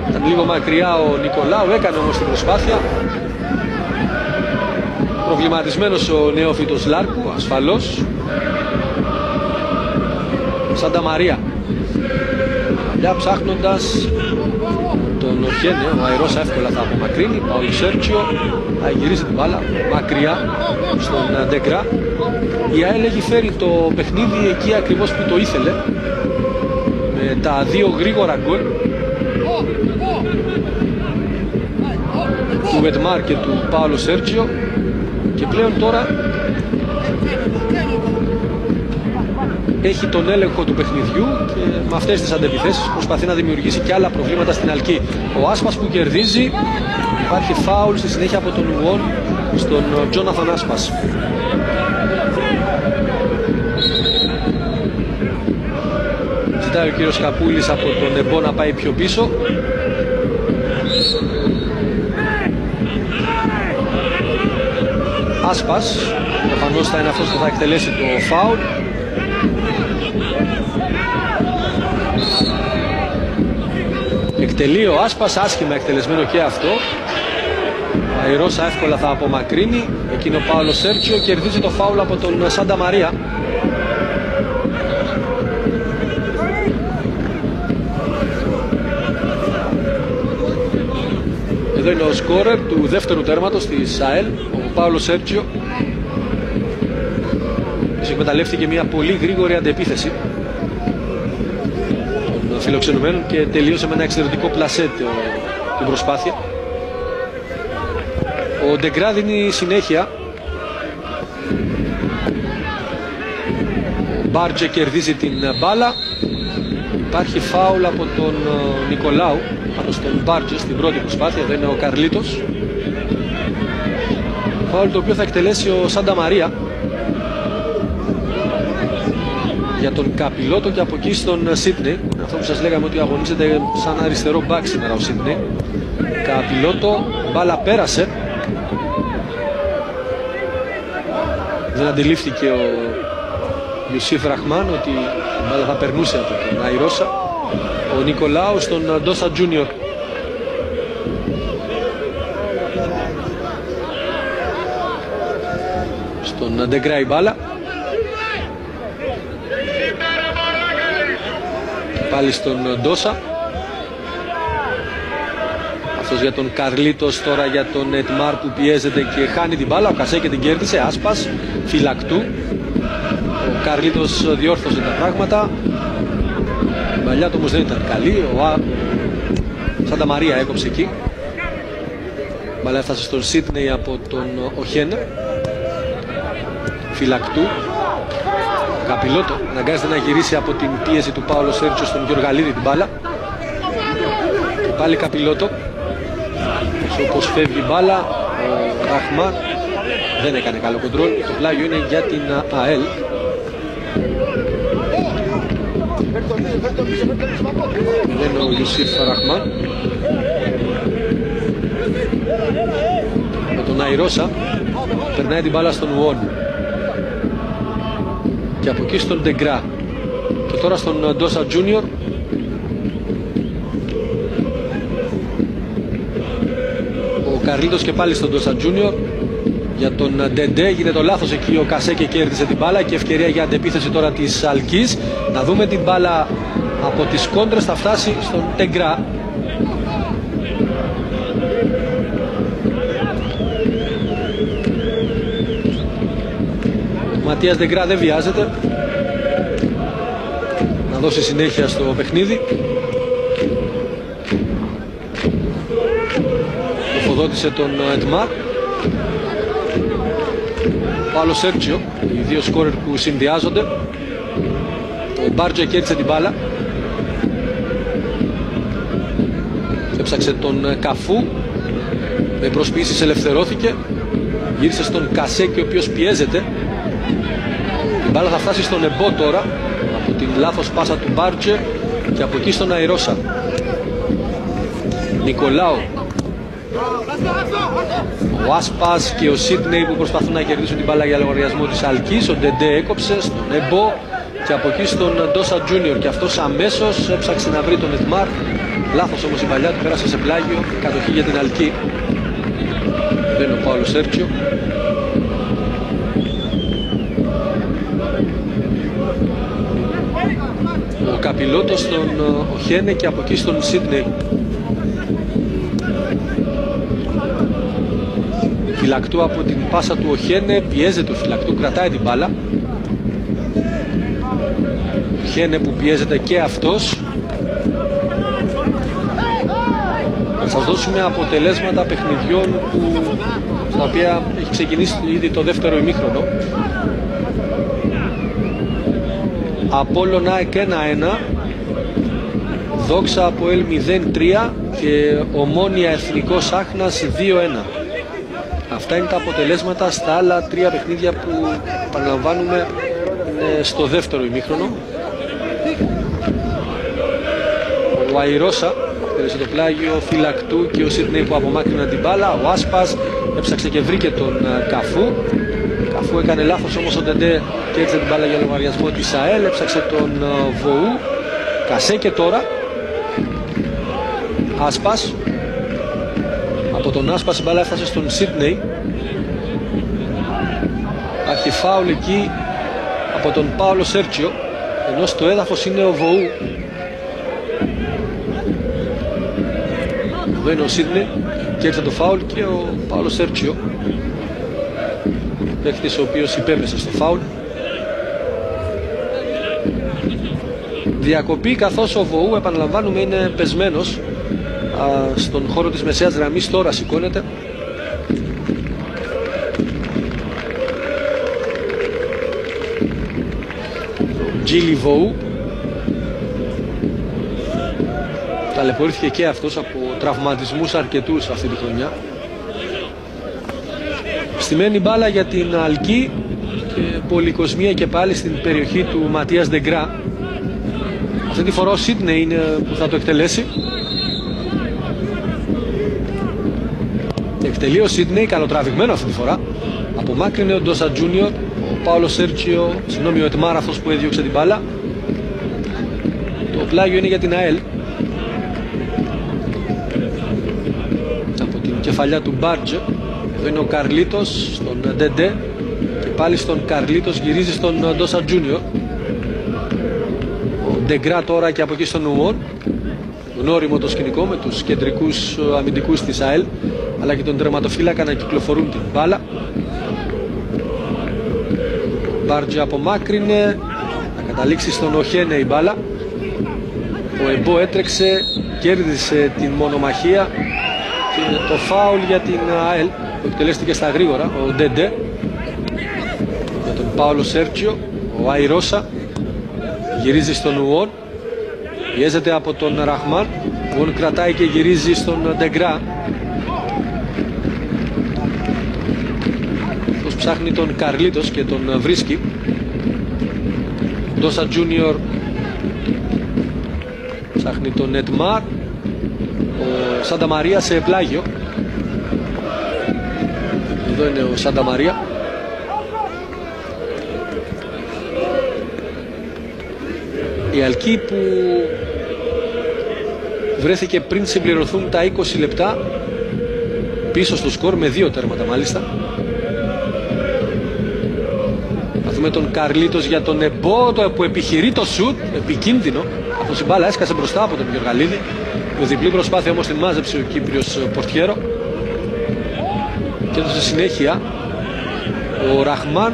Ήταν λίγο μακριά ο Νικολάου, έκανε όμως την προσπάθεια. Προβληματισμένος ο νεόφυτος Λάρκου, ασφαλώς. Σανταμαρία. Παλιά ψάχνοντας τον Οχένε, ο Αϊρώσα εύκολα θα απομακρύνει. Πάολο Σέρτζιο θα γυρίσει την μπάλα μακριά στον Ντεγκρά. Η ΑΕΛ έχει φέρει το παιχνίδι εκεί ακριβώς που το ήθελε, με τα δύο γρήγορα γκολ του Βετμάρ και του Πάολο Σέρτζιο, και πλέον τώρα έχει τον έλεγχο του παιχνιδιού και με αυτές τις αντεπιθέσεις προσπαθεί να δημιουργήσει και άλλα προβλήματα στην Αλκή. Ο Άσπας που κερδίζει, υπάρχει φάουλ στη συνέχεια από τον Ουόν στον Τζόναθαν Άσπας. Ζητάει ο κύριος Καπούλης από τον Εμπό να πάει πιο πίσω. Άσπας, προφανώς θα είναι αυτός που θα εκτελέσει το φάουλ. Εκτελεί ο Άσπας, άσχημα εκτελεσμένο και αυτό. Η Ρώσα εύκολα θα απομακρύνει. Εκείνο ο Πάολο Σέρτζιο κερδίζει το φάουλ από τον Σανταμαρία. Εδώ είναι ο σκόρερ του δεύτερου τέρματος της ΑΕΛ, ο Πάολο Σέρτζιο. Εκμεταλλεύτηκε μια πολύ γρήγορη αντεπίθεση των φιλοξενουμένων και τελείωσε με ένα εξαιρετικό πλασέ την προσπάθεια. Ο Ντεγκρά δίνει συνέχεια. Ο Μπάρτζε κερδίζει την μπάλα. Υπάρχει φάουλ από τον Νικολάου πάνω στον Μπάρτζε στην πρώτη προσπάθεια. Εδώ είναι ο Καρλίτος. Φάουλ το οποίο θα εκτελέσει ο Σανταμαρία για τον Καπιλότο και από εκεί στον Σίδνεϊ. Αυτό που σας λέγαμε ότι αγωνίζεται σαν αριστερό μπακ σήμερα ο Σίδνεϊ. Καπιλότο, μπάλα πέρασε. Δεν αντιλήφθηκε ο Ιουσίφ Ραχμάν ότι η μπάλα θα περνούσε από τον Αϊρώσα. Ο Νικολάου στον Ντόσα Τζούνιορ. Στον Ντεγκρά η μπάλα. πάλι στον Ντόσα. Αυτός για τον Καρλίτος, τώρα για τον Ετμάρ που πιέζεται και χάνει την μπάλα. Ο Κασέ και την κέρδισε, άσπας, φυλακτού. Ο Καρλίτος διόρθωσε τα πράγματα. Η παλιά του όμως δεν ήταν καλή. Ο Σάντα Μαρία έκοψε εκεί. Η μπάλα έφτασε στον Σίτνεϊ από τον Οχένε. Φυλακτού. Καπιλότο αναγκάζεται να γυρίσει από την πίεση του Πάολο Σέρτσιο στον Γιωργαλίδη την μπάλα. Και πάλι Καπιλότο. Όπως φεύγει η μπάλα, ο Ραχμάν δεν έκανε καλό κοντρόλ. Το πλάγιο είναι για την ΑΕΛ. Δεν είναι ο Ιουσίφ Ραχμάν. Με τον Αϊρόσα περνάει την μπάλα στον Ουόν. Και από εκεί στον Ντεγκρά. Και τώρα στον Ντόσα Τζούνιορ. Ο Καρλίτος και πάλι στον Ντόσα Τζούνιορ. Για τον Ντεντέ γίνεται το λάθος εκεί, ο Κασέ και κέρδισε την μπάλα. Και ευκαιρία για αντεπίθεση τώρα της Αλκής. Να δούμε την μπάλα από τις κόντρες, θα φτάσει στον Ντεγκρά. Ο Ματίας Ντεγκρά δεν βιάζεται να δώσει συνέχεια στο παιχνίδι. Τροφοδότησε τον Ετμάρ. Πάολο Σέρτσιο, οι δύο σκόρερ που συνδυάζονται. Ο Μπάρτζο κέρδισε την μπάλα. Έψαξε τον Καφού. Με προσποιήσεις ελευθερώθηκε. Γύρισε στον Κασέκη, ο οποίος πιέζεται. Η μπάλα θα φτάσει στον Εμπό τώρα. Από την λάθος πάσα του Μπάρτζε. Και από εκεί στον Αϊρόσα. Νικολάου. Ο Άσπας και ο Σίτνεϊ που προσπαθούν να κερδίσουν την μπάλα για λογαριασμό της Αλκής. Ο Ντεντέ έκοψε στον Εμπό και από εκεί στον Ντόσα Τζούνιορ. Και αυτός αμέσως έψαξε να βρει τον Ετμάρ. Λάθος όμως η παλιά του, πέρασε σε πλάγιο. Κατοχή για την Αλκή. Δεν είναι ο Πάολο Σέρτσιο. Ο Καπιλότος στον Οχένε και από εκεί στον Σίτνεϊ. Φυλακτού από την πάσα του Οχένε, πιέζεται ο Φυλακτού, κρατάει την μπάλα. Οχένε που πιέζεται και αυτός. Θα σας δώσουμε αποτελέσματα παιχνιδιών στα οποία έχει ξεκινήσει ήδη το δεύτερο ημίχρονο. Απόλλων ΑΕΚ 1-1, Δόξα ΑΠΟΕΛ 0-3 και Ομόνια Εθνικός Άχνας 2-1. Αυτά είναι τα αποτελέσματα στα άλλα τρία παιχνίδια που παραλαμβάνουμε στο δεύτερο ημίχρονο. Ο Αϊρόσα πέρασε το πλάγιο, Φυλακτού και ο Σίτνεϊ που απομάκρυναν την μπάλα. Ο Άσπας έψαξε και βρήκε τον Καφού. Καφού έκανε λάθος όμως ο Ντεντέ και έτσι την μπάλα για λογαριασμό της ΑΕΛ. Έψαξε τον Βοού. Κασέ και τώρα Άσπας. Από τον Άσπας η μπάλα έφτασε στον Σίτνεϊ. Υπάρχει φάουλ εκεί από τον Πάολο Σέρτσιο, ενώ στο έδαφος είναι ο Βοού. Εδώ είναι ο Σίτνεϊ και έρθε το φάουλ και ο Πάολο Σέρτσιο, παίκτης ο οποίος υπέπεσε στο φάουλ. Διακοπή καθώς ο Βοού, επαναλαμβάνουμε, είναι πεσμένος στον χώρο της μεσαίας γραμμής. Τώρα σηκώνεται. Τζίλι Βοού ταλαιπωρήθηκε και αυτός από τραυματισμούς αρκετούς αυτή τη χρονιά. Στημένη μπάλα για την Αλκή και πολυκοσμία και πάλι στην περιοχή του Ματίας Ντεγκρά. Αυτή τη φορά ο Σίτνεϊ είναι που θα το εκτελέσει. Εκτελεί ο Σίτνεϊ, καλοτραβηγμένο αυτή τη φορά. Απομάκρυνε ο Ντόσα Τζούνιορ. Ο Πάολο Σέρτσιο, συγγνώμη, ο Ετμάρ αυτός που έδιωξε την μπάλα. Το πλάγιο είναι για την ΑΕΛ. Από την κεφαλιά του Μπάρτζε. Εδώ είναι ο Καρλίτος στον Ντεντέ. Και πάλι στον Καρλίτος γυρίζει στον Ντόσα Τζούνιορ. Ο Ντεγκρά τώρα και από εκεί στον Ουόν. Γνώριμο το σκηνικό με τους κεντρικούς αμυντικούς της ΑΕΛ, αλλά και τον τερματοφύλακα να κυκλοφορούν την μπάλα. Μπάρτζα απομάκρυνε, να καταλήξει στον Οχένε η μπάλα. Ο Εμπό έτρεξε, κέρδισε την μονομαχία και το φάουλ για την ΑΕΛ που εκτελέστηκε στα γρήγορα, ο Ντεντέ για τον Πάολο Σέρτζιο. Ο Αϊρώσα γυρίζει στον Ουόν, πιέζεται από τον Ραχμάν. Ο Ουόν κρατάει και γυρίζει στον Ντεγκρά. Αυτός ψάχνει τον Καρλίτος και τον βρίσκει. Ντόσα Τζούνιορ ψάχνει τον Ετμάρ. Ο Σάντα Μαρία σε πλάγιο. Εδώ είναι ο Σάντα Μαρία. Η Αλκή που βρέθηκε πριν συμπληρωθούν τα 20 λεπτά πίσω στο σκορ με 2 τέρματα μάλιστα. Θα δούμε τον Καρλίτος για τον Εμπό που επιχειρεί το σουτ, επικίνδυνο. Αυτός η μπάλα έσκασε μπροστά από τον Γιωργαλίδη. Με διπλή προσπάθεια όμως την μάζεψε ο Κύπριος πορτιέρο και έδωσε συνέχεια ο Ραχμάν.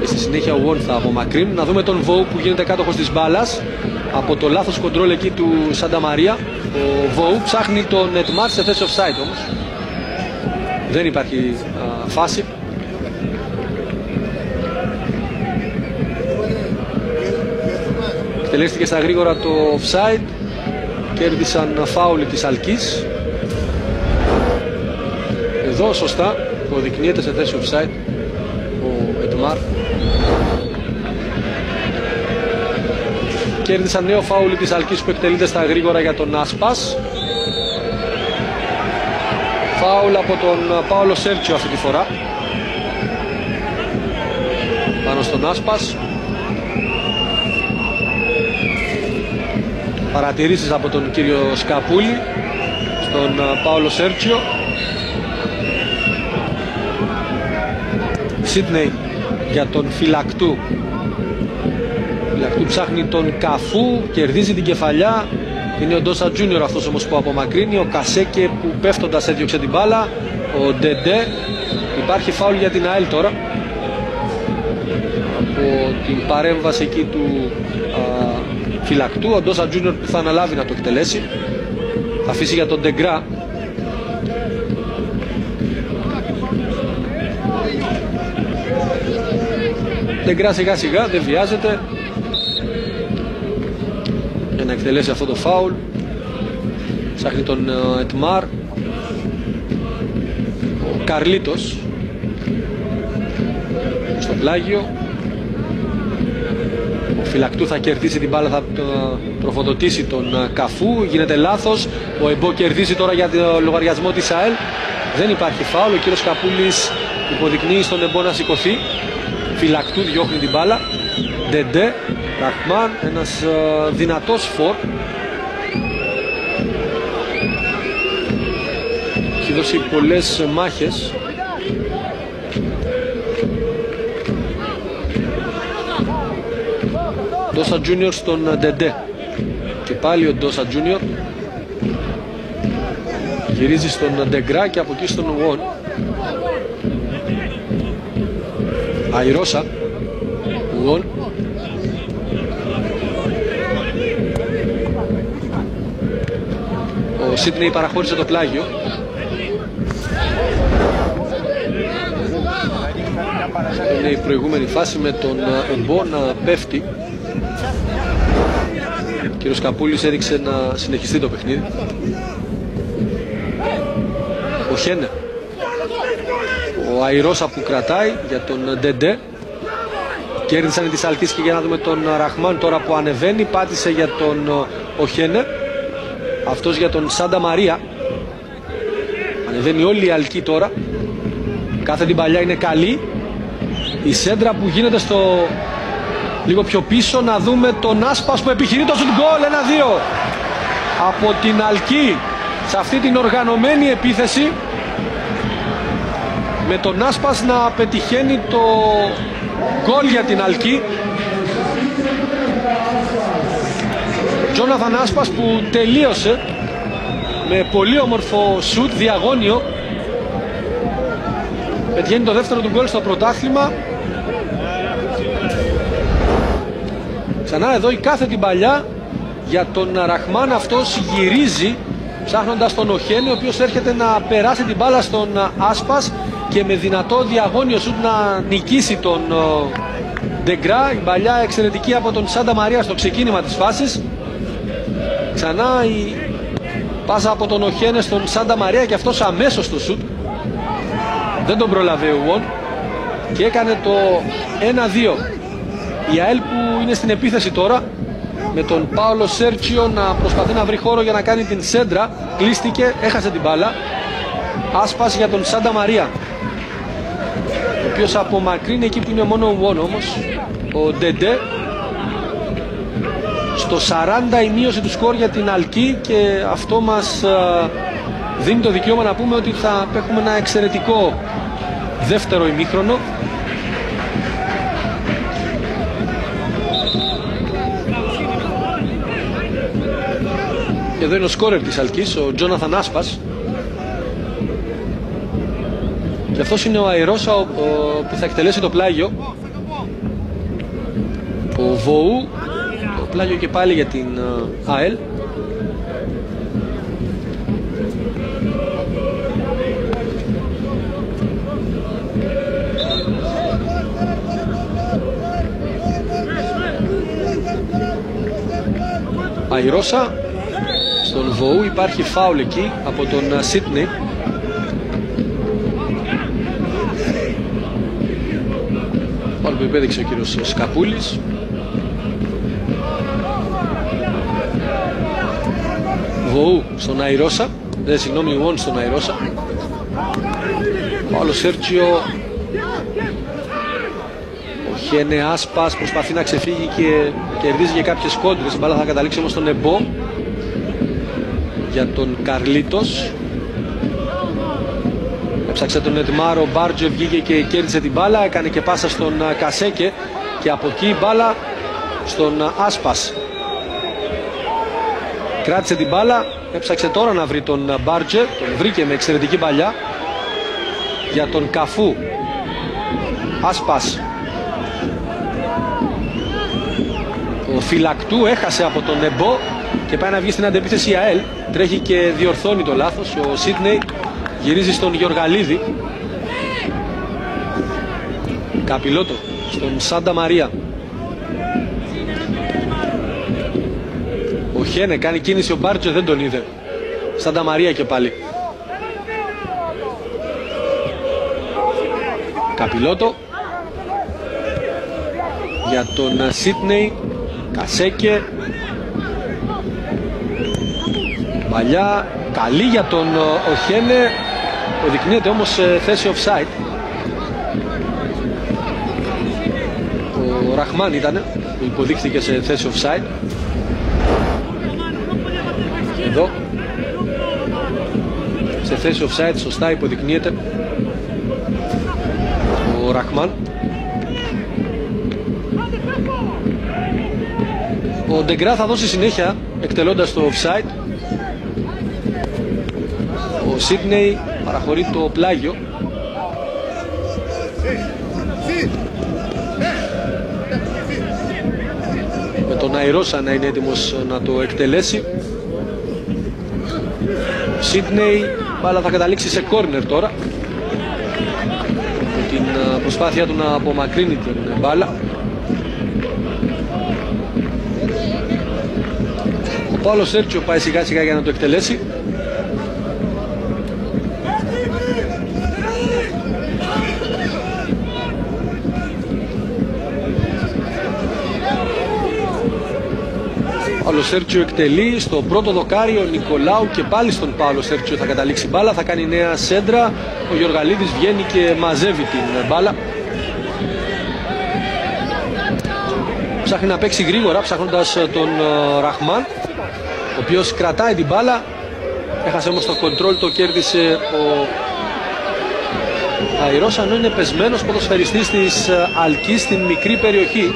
Και στη συνέχεια ο Γουόν θα απομακρύνει. Να δούμε τον Βόου που γίνεται κάτοχος της μπάλας από το λάθος κοντρόλ εκεί του Σάντα Μαρία. Ο Βόου ψάχνει τον Ετμάρ σε θέση offside όμως. Δεν υπάρχει φάση. Εκτελέστηκε στα γρήγορα το offside. Κέρδισαν φάουλ της Αλκής. Εδώ σωστά αποδεικνύεται σε θέση offside ο Ετμάρ. Κέρδισαν νέο φάουλ της Αλκής που εκτελείται στα γρήγορα για τον Άσπας. Φάουλ από τον Πάολο Σέρτσιο αυτή τη φορά πάνω στον Άσπας. Παρατηρήσεις από τον κύριο Σκαπούλη στον Πάολο Σέρτσιο. Σίτνεϊ για τον Φυλακτού. Φυλακτού ψάχνει τον Καφού, κερδίζει την κεφαλιά. Είναι ο Ντόσα Τζούνιορ αυτός όμως που απομακρύνει. Ο Κασέκε που πέφτοντας έδιωξε την μπάλα. Ο Ντεντέ. Υπάρχει φάουλ για την ΑΕΛ τώρα από την παρέμβαση εκεί του Φυλακτού. Ο Ντόσα Τζούνιορ που θα αναλάβει να το εκτελέσει. Θα αφήσει για τον Ντεγκρά. Ντεγκρά σιγά σιγά, δεν βιάζεται για να εκτελέσει αυτό το φάουλ. Ψάχνει τον Ετμάρ. Ο Καρλίτος στο πλάγιο. Ο Φυλακτού θα κερδίσει την μπάλα, θα τροφοδοτήσει τον Καφού. Γίνεται λάθος. Ο Εμπό κερδίζει τώρα για το λογαριασμό της ΑΕΛ. Δεν υπάρχει φάουλ. Ο κύριος Καπούλης υποδεικνύει στον Εμπό να σηκωθεί. Φυλακτού διώχνει την μπάλα. Ντεντέ, Ραχμάν, ένας δυνατός φορ. Έχει δώσει πολλές μάχες. Ντόσα Τζούνιορ στον Ντεντέ. Και πάλι ο Ντόσα Τζούνιορ γυρίζει στον Ντεγκρά και από εκεί στον Ουόν. Αϊρώσα, Ουόν. Ο Σίτνεϊ παραχώρησε το πλάγιο. Είναι η προηγούμενη φάση με τον Εμπό να πέφτει. Ο κύριος Καπούλης έδειξε να συνεχιστεί το παιχνίδι. Ο Χένε. Ο Αϊρώσα που κρατάει για τον Ντεντέ. Κέρδισαν τις Αλκής και για να δούμε τον Ραχμάν τώρα που ανεβαίνει. Πάτησε για τον Οχένε. Αυτός για τον Σάντα Μαρία. Ανεβαίνει όλη η Αλκή τώρα. Κάθε την παλιά είναι καλή. Η σέντρα που γίνεται στο λίγο πιο πίσω. Να δούμε τον Άσπας που επιχειρεί το σουτ γκολ. 1-2 από την Αλκή σε αυτή την οργανωμένη επίθεση, με τον Άσπας να πετυχαίνει το γκολ για την Αλκή. Τζόναθαν Άσπας που τελείωσε με πολύ όμορφο σουτ διαγώνιο. Πετυχαίνει το δεύτερο του γκολ στο πρωτάθλημα. Ξανά εδώ η κάθετη παλιά για τον Ραχμάν. Αυτός γυρίζει ψάχνοντας τον Οχένε, ο οποίος έρχεται να περάσει την μπάλα στον Άσπας και με δυνατό διαγώνιο σουτ να νικήσει τον Ντεγκρά. Η παλιά εξαιρετική από τον Σάντα Μαρία στο ξεκίνημα της φάσης. Ξανά η πάσα από τον Οχένε στον Σάντα Μαρία και αυτός αμέσως το σουτ. Δεν τον προλαβαίνει ο Ουόν και έκανε το 1-2. Η ΑΕΛ που είναι στην επίθεση τώρα με τον Πάολο Σέρτσιο να προσπαθεί να βρει χώρο για να κάνει την σέντρα. Κλείστηκε, έχασε την μπάλα. Άσπας για τον Σάντα Μαρία, ο οποίος απομακρύνει εκεί που είναι μόνο ο Ουόν όμως. Ο Ντεντέ. Στο 40 η μείωση του σκορ για την Αλκή και αυτό μας δίνει το δικαίωμα να πούμε ότι θα έχουμε ένα εξαιρετικό δεύτερο ημίχρονο. Εδώ είναι ο σκόρερ της Αλκής, ο Τζόναθαν Άσπας. Και αυτός είναι ο Αϊρώσα που θα εκτελέσει το πλάγιο. Ο Βοού, το πλάγιο και πάλι για την ΑΕΛ. Αϊρώσα στον Βοού, υπάρχει φάουλ εκεί από τον Σίτνεϊ. Φάουλ που υπέδειξε ο κύριος Σκαπούλης. Βοού στον Αϊρώσα, συγγνώμη, Ουόν στον Αϊρώσα. Πάολο Σέρτσιο. Ο Χένε Άσπας προσπαθεί να ξεφύγει και κερδίζει και κάποιες κόντρες. Η μπάλα θα καταλήξει όμως στον Εμπό για τον Καρλίτος. Έψαξε τον Ετμάρο, Μπάρτζε βγήκε και κέρδισε την μπάλα. Έκανε και πάσα στον Κασέκε και από εκεί η μπάλα στον Άσπας. Κράτησε την μπάλα, έψαξε τώρα να βρει τον Μπάρτζε. Τον βρήκε με εξαιρετική παλιά για τον Καφού. Άσπας. Ο Φυλακτού έχασε από τον Εμπό και πάει να βγει στην αντεπίθεση η ΑΕΛ. Τρέχει και διορθώνει το λάθος. Ο Σίτνεϊ γυρίζει στον Γεωργαλίδη. Καπιλότο στον Σάντα Μαρία. Ο Χένε κάνει κίνηση, ο Μπάρτζε δεν τον είδε. Σάντα Μαρία και πάλι. Καπιλότο για τον Σίτνεϊ. Κασέκε. Παλιά καλή για τον Οχένε. Οδεικνύεται όμως σε θέση offside. Ο Ραχμάν ήταν που υποδείχθηκε σε θέση offside. Εδώ σε θέση offside σωστά υποδεικνύεται ο Ραχμάν. Ο Ντεγκρά θα δώσει συνέχεια εκτελώντας το offside. Ο Σίτνεϊ παραχωρεί το πλάγιο. Με τον Αϊρώσα να είναι έτοιμος να το εκτελέσει. Ο Σίτνεϊ, μπάλα θα καταλήξει σε κόρνερ τώρα. Με την προσπάθεια του να απομακρύνει την μπάλα. Ο Πάολο Σέρτσιο πάει σιγά σιγά για να το εκτελέσει. Πάολο Σέρτσιο εκτελεί στο πρώτο δοκάρι. Ο Νικολάου και πάλι στον Πάολο Σέρτσιο θα καταλήξει μπάλα. Θα κάνει νέα σέντρα. Ο Γεωργαλίδης βγαίνει και μαζεύει την μπάλα. Ψάχνει να παίξει γρήγορα ψάχνοντας τον Ραχμάν, ο οποίος κρατάει την μπάλα. Έχασε όμως το κοντρόλ, το κέρδισε ο Αϊρώσα, ενώ είναι πεσμένος ποδοσφαιριστής της Αλκής στην μικρή περιοχή.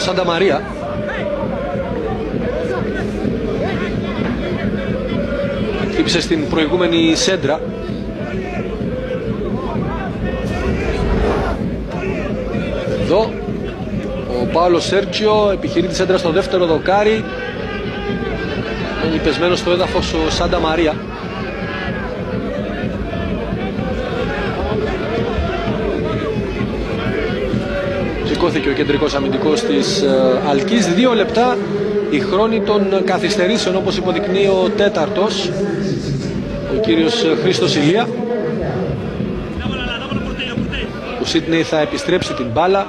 Σάντα Μαρία. Χτύπησε στην προηγούμενη σέντρα. Εδώ ο Πάολο Σέρτζιο επιχειρεί τη σέντρα στο δεύτερο δοκάρι. Είναι πεσμένος στο έδαφος ο Σάντα Μαρία. Σηκώθηκε ο κεντρικός αμυντικός της Αλκής. 2 λεπτά η χρόνη των καθυστερήσεων, όπως υποδεικνύει ο τέταρτος, ο κύριος Χρήστος Ηλία. Ο Σίτνεϊ θα επιστρέψει την μπάλα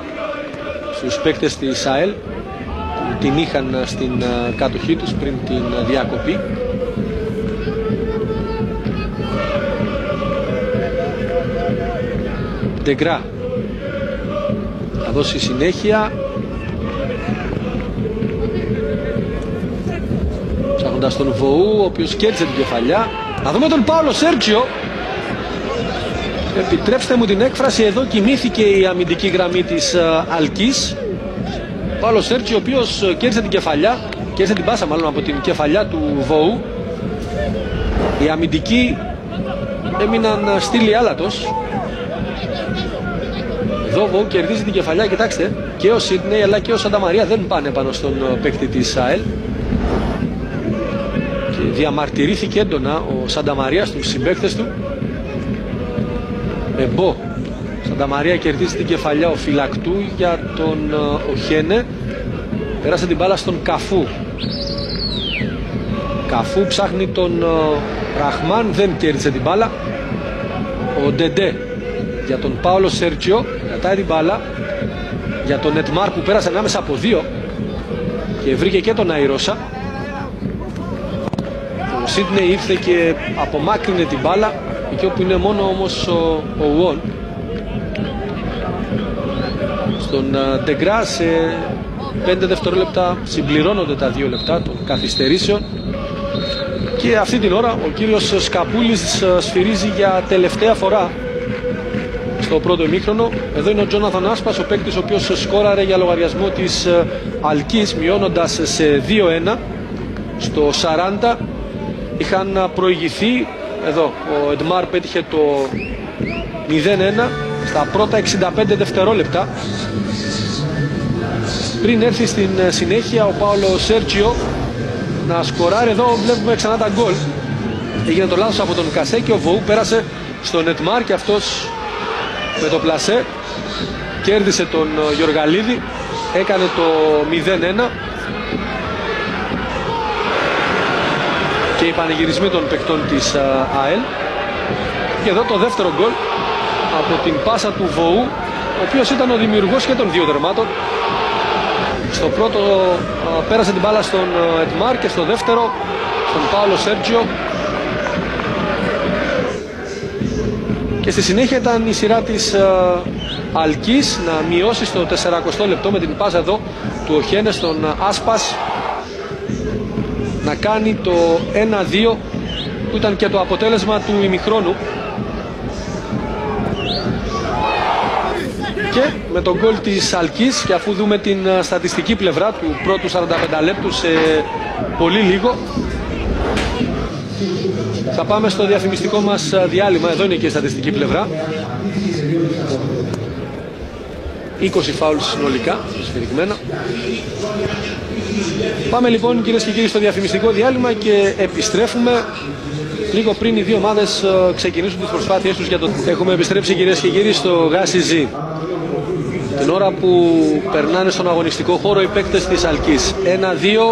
στους παίκτες της ΑΕΛ που την είχαν στην κατοχή τους πριν την διακοπή. Ντεγκρά θα δώσει συνέχεια, ψάχνοντας τον Βοού, ο οποίος κέρδισε την κεφαλιά. Να δούμε τον Πάολο Σέρτζιο. Επιτρέψτε μου την έκφραση, εδώ κοιμήθηκε η αμυντική γραμμή της Αλκής. Πάολο Σέρτζιο, ο οποίος κέρδισε την κεφαλιά, κέρδισε την πάσα μάλλον από την κεφαλιά του Βοού. Οι αμυντικοί έμειναν στήλοι άλατος. Εδώ ο Βοού κερδίζει την κεφαλιά, κοιτάξτε, και ο Σίτνεϊ αλλά και ο Σάντα Μαρία δεν πάνε πάνω στον παίκτη της ΑΕΛ. Και διαμαρτυρήθηκε έντονα ο Σάντα Μαρία στους συμπαίκτες του. Εμπό. Σάντα Μαρία κερδίζει την κεφαλιά ο φυλακτού για τον Οχένε. Πέρασε την μπάλα στον Καφού. Καφού ψάχνει τον Ραχμάν, δεν κέρδισε την μπάλα. Ο Ντεντέ για τον Πάολο Σέρτζιο, κρατάει την μπάλα για τον Ετμάρ που πέρασε ανάμεσα από 2 και βρήκε και τον Αϊρώσα. Ο Σίτνεϊ ήρθε και απομάκρυνε την μπάλα εκεί όπου είναι μόνο όμως ο Ουόν. Στον Ντεγκρά σε 5 δευτερόλεπτα συμπληρώνονται τα 2 λεπτά των καθυστερήσεων. Και αυτή την ώρα ο κύριος Σκαπούλης σφυρίζει για τελευταία φορά στο πρώτο ημίχρονο. Εδώ είναι ο Τζόναθαν Άσπας, ο παίκτης ο οποίος σκόραρε για λογαριασμό της Αλκής, μειώνοντας σε 2-1. Στο 40 είχαν προηγηθεί. Εδώ ο Εντμάρ πέτυχε το 0-1 στα πρώτα 65 δευτερόλεπτα. Πριν έρθει στην συνέχεια ο Πάολο Σέρτζιο να σκοράρει. Εδώ βλέπουμε ξανά τα γκολ. Έγινε το λάθος από τον Κασέ και ο Βοού πέρασε στον Ετμάρ και αυτός με το πλασέ κέρδισε τον Γιοργαλίδη, έκανε το 0-1. Και οι πανηγυρισμοί των παικτών της ΑΕΛ. Και εδώ το δεύτερο γκολ από την πάσα του Βοού, ο οποίος ήταν ο δημιουργός και των 2 τερμάτων. Στο πρώτο πέρασε την μπάλα στον Ετμάρ και στο δεύτερο στον Πάολο Σέρτζιο. Και στη συνέχεια ήταν η σειρά της Αλκής να μειώσει στο 40 λεπτό με την πάσα εδώ του Οχένε στον Άσπας, να κάνει το 1-2 που ήταν και το αποτέλεσμα του ημιχρόνου. Και με τον γκολ της Αλκής, και αφού δούμε την στατιστική πλευρά του πρώτου 45 λεπτού σε πολύ λίγο, θα πάμε στο διαφημιστικό μας διάλειμμα. Εδώ είναι και η στατιστική πλευρά. 20 φάουλ συνολικά, σφυριγμένα. Πάμε λοιπόν κυρίες και κύριοι στο διαφημιστικό διάλειμμα και επιστρέφουμε λίγο πριν οι 2 ομάδες ξεκινήσουν τις προσπάθειές τους για το... Έχουμε επιστρέψει κυρίες και κύριοι στο Γάσιζι. Την ώρα που περνάνε στον αγωνιστικό χώρο οι παίκτες της Αλκής.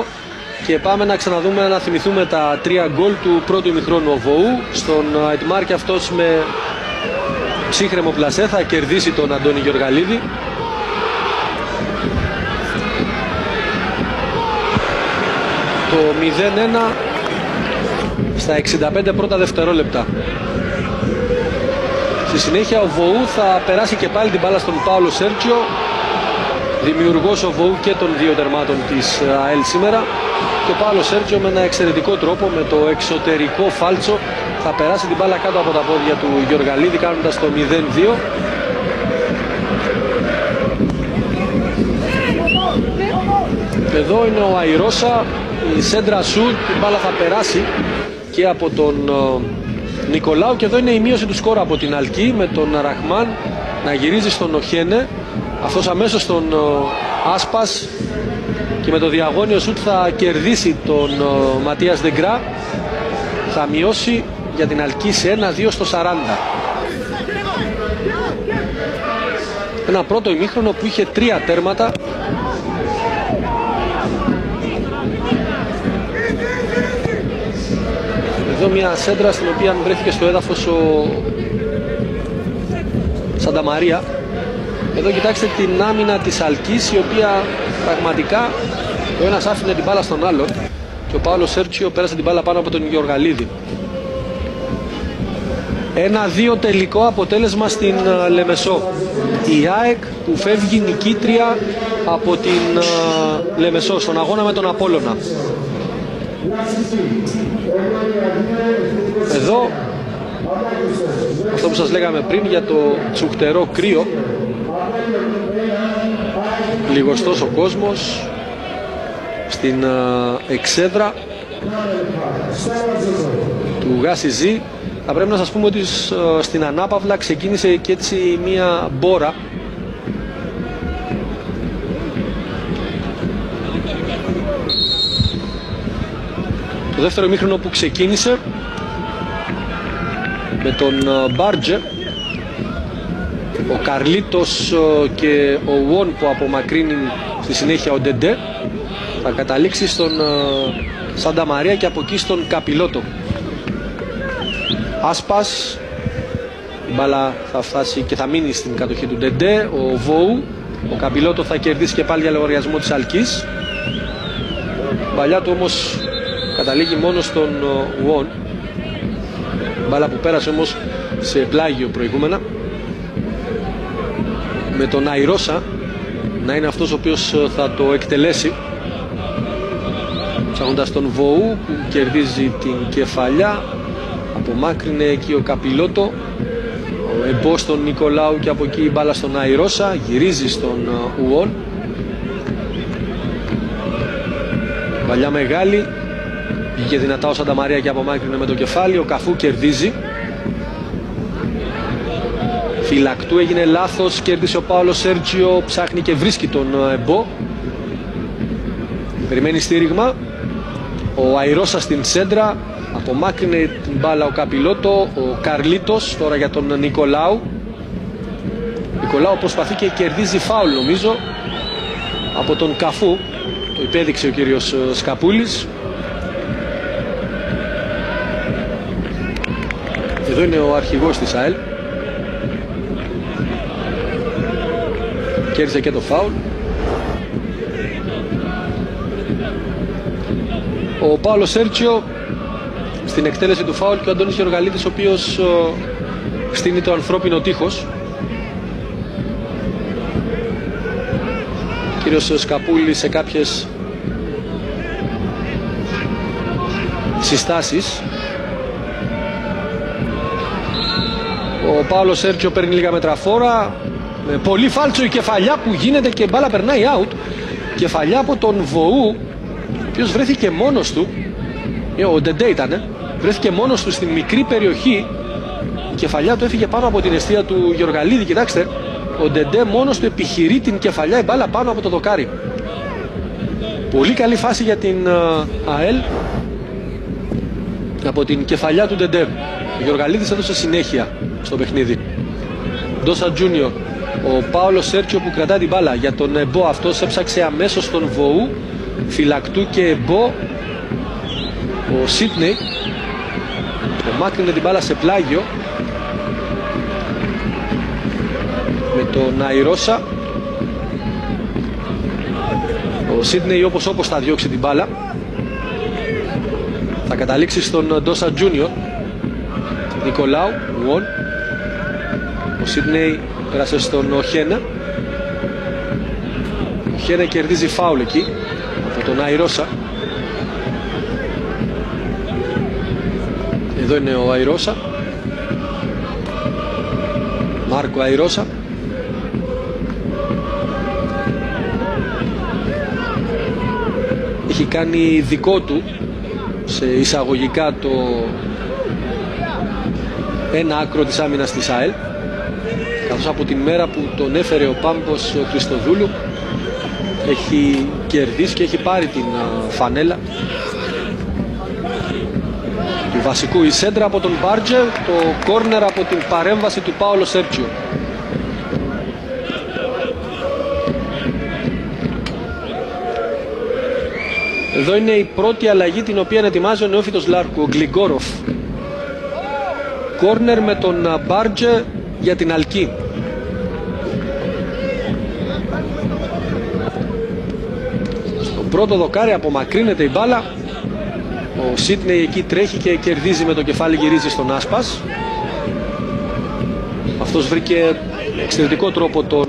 1-2 και πάμε να ξαναδούμε, να θυμηθούμε τα 3 γκολ του πρώτου ημιχρόνου. Ο Βοού στον Ετμάρ, και αυτός με ψύχρεμο πλασέ θα κερδίσει τον Αντώνη Γεωργαλίδη. Το 0-1 στα 65 πρώτα δευτερόλεπτα. Στη συνέχεια ο Βοού θα περάσει και πάλι την μπάλα στον Πάολο Σέρτζιο, δημιουργός ο Βοού και των 2 τερμάτων της ΑΕΛ σήμερα. Και ο Πάολο Σέρτζιο με ένα εξαιρετικό τρόπο, με το εξωτερικό φάλτσο, θα περάσει την μπάλα κάτω από τα πόδια του Γεωργαλίδη, κάνοντας το 0-2. Εδώ είναι ο Αϊρώσα, η σέντρα σουτ, η μπάλα θα περάσει και από τον Νικολάου και εδώ είναι η μείωση του σκόρα από την Αλκή με τον Ραχμάν να γυρίζει στον Οχένε, αυτός αμέσως στον Άσπας και με το διαγώνιο σουτ θα κερδίσει τον Ματίας Δεγκρά, θα μειώσει για την Αλκή σε 1-2 στο 40. Ένα πρώτο ημίχρονο που είχε 3 τέρματα. Εδώ μια σέντρα στην οποία βρέθηκε στο έδαφος ο Σανταμαρία. Εδώ κοιτάξτε την άμυνα της Αλκής, η οποία πραγματικά ο ένας άφηνε την μπάλα στον άλλον και ο Πάολος Σέρτσιο πέρασε την μπάλα πάνω από τον Γεωργαλίδη. 1-2 τελικό αποτέλεσμα στην Λεμεσό. Η ΑΕΚ που φεύγει νικήτρια από την Λεμεσό στον αγώνα με τον Απόλλωνα. Εδώ αυτό που σας λέγαμε πριν για το τσουχτερό κρύο, λιγοστός ο κόσμος στην εξέδρα του Γάσιζη. Θα πρέπει να σας πούμε ότι στην ανάπαυλα ξεκίνησε και έτσι μία μπόρα. Το δεύτερο ημίχρονο που ξεκίνησε με τον Μπάρτζε, ο Καρλίτος και ο Βον που απομακρύνει στη συνέχεια ο Ντεντέ, θα καταλήξει στον Σάντα Μαρία και από εκεί στον Καπιλότο. Άσπας, η μπάλα θα φτάσει και θα μείνει στην κατοχή του Ντεντέ, ο Βόου, ο Καπιλότο θα κερδίσει και πάλι για λογαριασμό της Αλκής. Η μπαλιά του όμως καταλήγει μόνο στον Βον, μπάλα που πέρασε όμως σε πλάγιο προηγούμενα, με τον Αϊρώσα να είναι αυτός ο οποίος θα το εκτελέσει, ψάχνοντας τον Βοού που κερδίζει την κεφαλιά, απομάκρυνε εκεί ο Καπιλότο, ο Εμπό στον Νικολάου και από εκεί η μπάλα στον Αϊρώσα, γυρίζει στον Ουόν, παλιά μεγάλη, βγήκε δυνατά ο Σάντα Μαρία και απομάκρυνε με το κεφάλι, ο Καφού κερδίζει. Φυλακτού έγινε λάθος, κέρδισε ο Πάολος Σέρτζιο, ψάχνει και βρίσκει τον Εμπό. Περιμένει στήριγμα. Ο Αϊρώσα στην σέντρα, απομάκρυνε την μπάλα ο Καπιλότο, ο Καρλίτος τώρα για τον Νικολάου. Νικολάου προσπαθεί και κερδίζει φάουλ νομίζω από τον Καφού, το υπέδειξε ο κύριος Σκαπούλης. Εδώ είναι ο αρχηγός της ΑΕΛ. Κέρδισε και το φάουλ. Ο Πάολος Σέρτσιο στην εκτέλεση του φάουλ και ο Αντώνης Γεωργαλίδης, ο οποίος στείνει το ανθρώπινο τείχος. Ο κύριος Σκαπούλης σε κάποιες συστάσεις. Ο Πάολος Σέρτσιο παίρνει λίγα μετραφόρα. Με πολύ φάλτσο η κεφαλιά που γίνεται και μπάλα περνάει out. Κεφαλιά από τον Βοού, ο οποίος βρέθηκε μόνος του. Ο Ντεντέ ήτανε. Βρέθηκε μόνος του στην μικρή περιοχή. Η κεφαλιά του έφυγε πάνω από την εστία του Γεωργαλίδη. Κοιτάξτε, ο Ντεντέ μόνος του επιχειρεί την κεφαλιά, η μπάλα πάνω από το δοκάρι. Πολύ καλή φάση για την ΑΕΛ από την κεφαλιά του Ντεντέ. Ο Γεωργαλίδης έδωσε συνέχεια στο παιχνίδι. Ντόσα Τζούνιο. Ο Πάολος Σέρτσιο που κρατάει την μπάλα για τον Εμπό, αυτός έψαξε αμέσως τον Βοού. Φυλακτού και Εμπό. Ο Σίτνεϊ μάκρυνε την μπάλα σε πλάγιο με τον Αϊρώσα. Ο Σίτνεϊ όπως θα διώξει την μπάλα, θα καταλήξει στον Ντόσα Τζούνιο. Νικολάου, Ουόν. Ο Σίτνεϊ πέρασε στον Οχένα. Ο Οχένα κερδίζει φάουλ εκεί από τον Αϊρώσα. Εδώ είναι ο Αϊρώσα. Μάρκο Αϊρώσα. έχει κάνει δικό του σε εισαγωγικά το ένα άκρο της άμυνας της ΑΕΛ, καθώς από την μέρα που τον έφερε ο Πάμπος Χριστοδούλου έχει κερδίσει και έχει πάρει την φανέλα του βασικού. Η σέντρα από τον Μπάρτζε, το κόρνερ από την παρέμβαση του Πάολο Σέρτζιο. Εδώ είναι η πρώτη αλλαγή την οποία ετοιμάζει ο νεόφυτος Λάρκου, ο Γκλιγκόροφ. Κόρνερ με τον Μπάρτζε για την Αλκή. Στο πρώτο δοκάρι απομακρύνεται η μπάλα. Ο Σίτνεϊ εκεί τρέχει και κερδίζει, με το κεφάλι γυρίζει στον Άσπας. Αυτός βρήκε εξαιρετικό τρόπο τον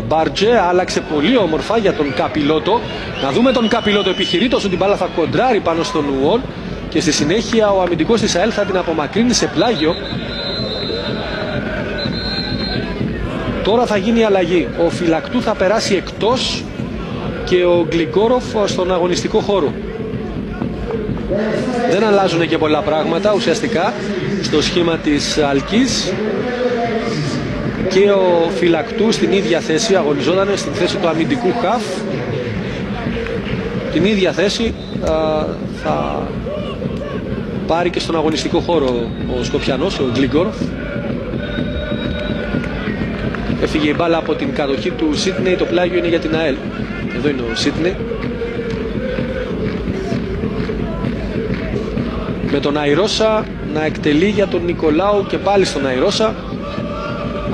Μπάρτζε, άλλαξε πολύ όμορφα για τον Καπιλότο. Να δούμε τον Καπιλότο, επιχειρεί τόσο την μπάλα, θα κοντράρει πάνω στον Ουόν και στη συνέχεια ο αμυντικός της ΑΕΛ θα την απομακρύνει σε πλάγιο. Τώρα θα γίνει η αλλαγή. Ο Φυλακτού θα περάσει εκτός και ο Γκλιγκόροφ στον αγωνιστικό χώρο. Δεν αλλάζουν και πολλά πράγματα ουσιαστικά στο σχήμα της Αλκής. Και ο Φυλακτού στην ίδια θέση αγωνιζόταν, στην θέση του αμυντικού χαφ. Την ίδια θέση θα πάρει και στον αγωνιστικό χώρο ο Σκοπιανός, ο Γκλιγκόροφ. Έφυγε η μπάλα από την κατοχή του Σίτνεϊ, το πλάγιο είναι για την ΑΕΛ. Εδώ είναι ο Σίτνεϊ. Με τον Αϊρώσα να εκτελεί για τον Νικολάου και πάλι στον Αϊρώσα.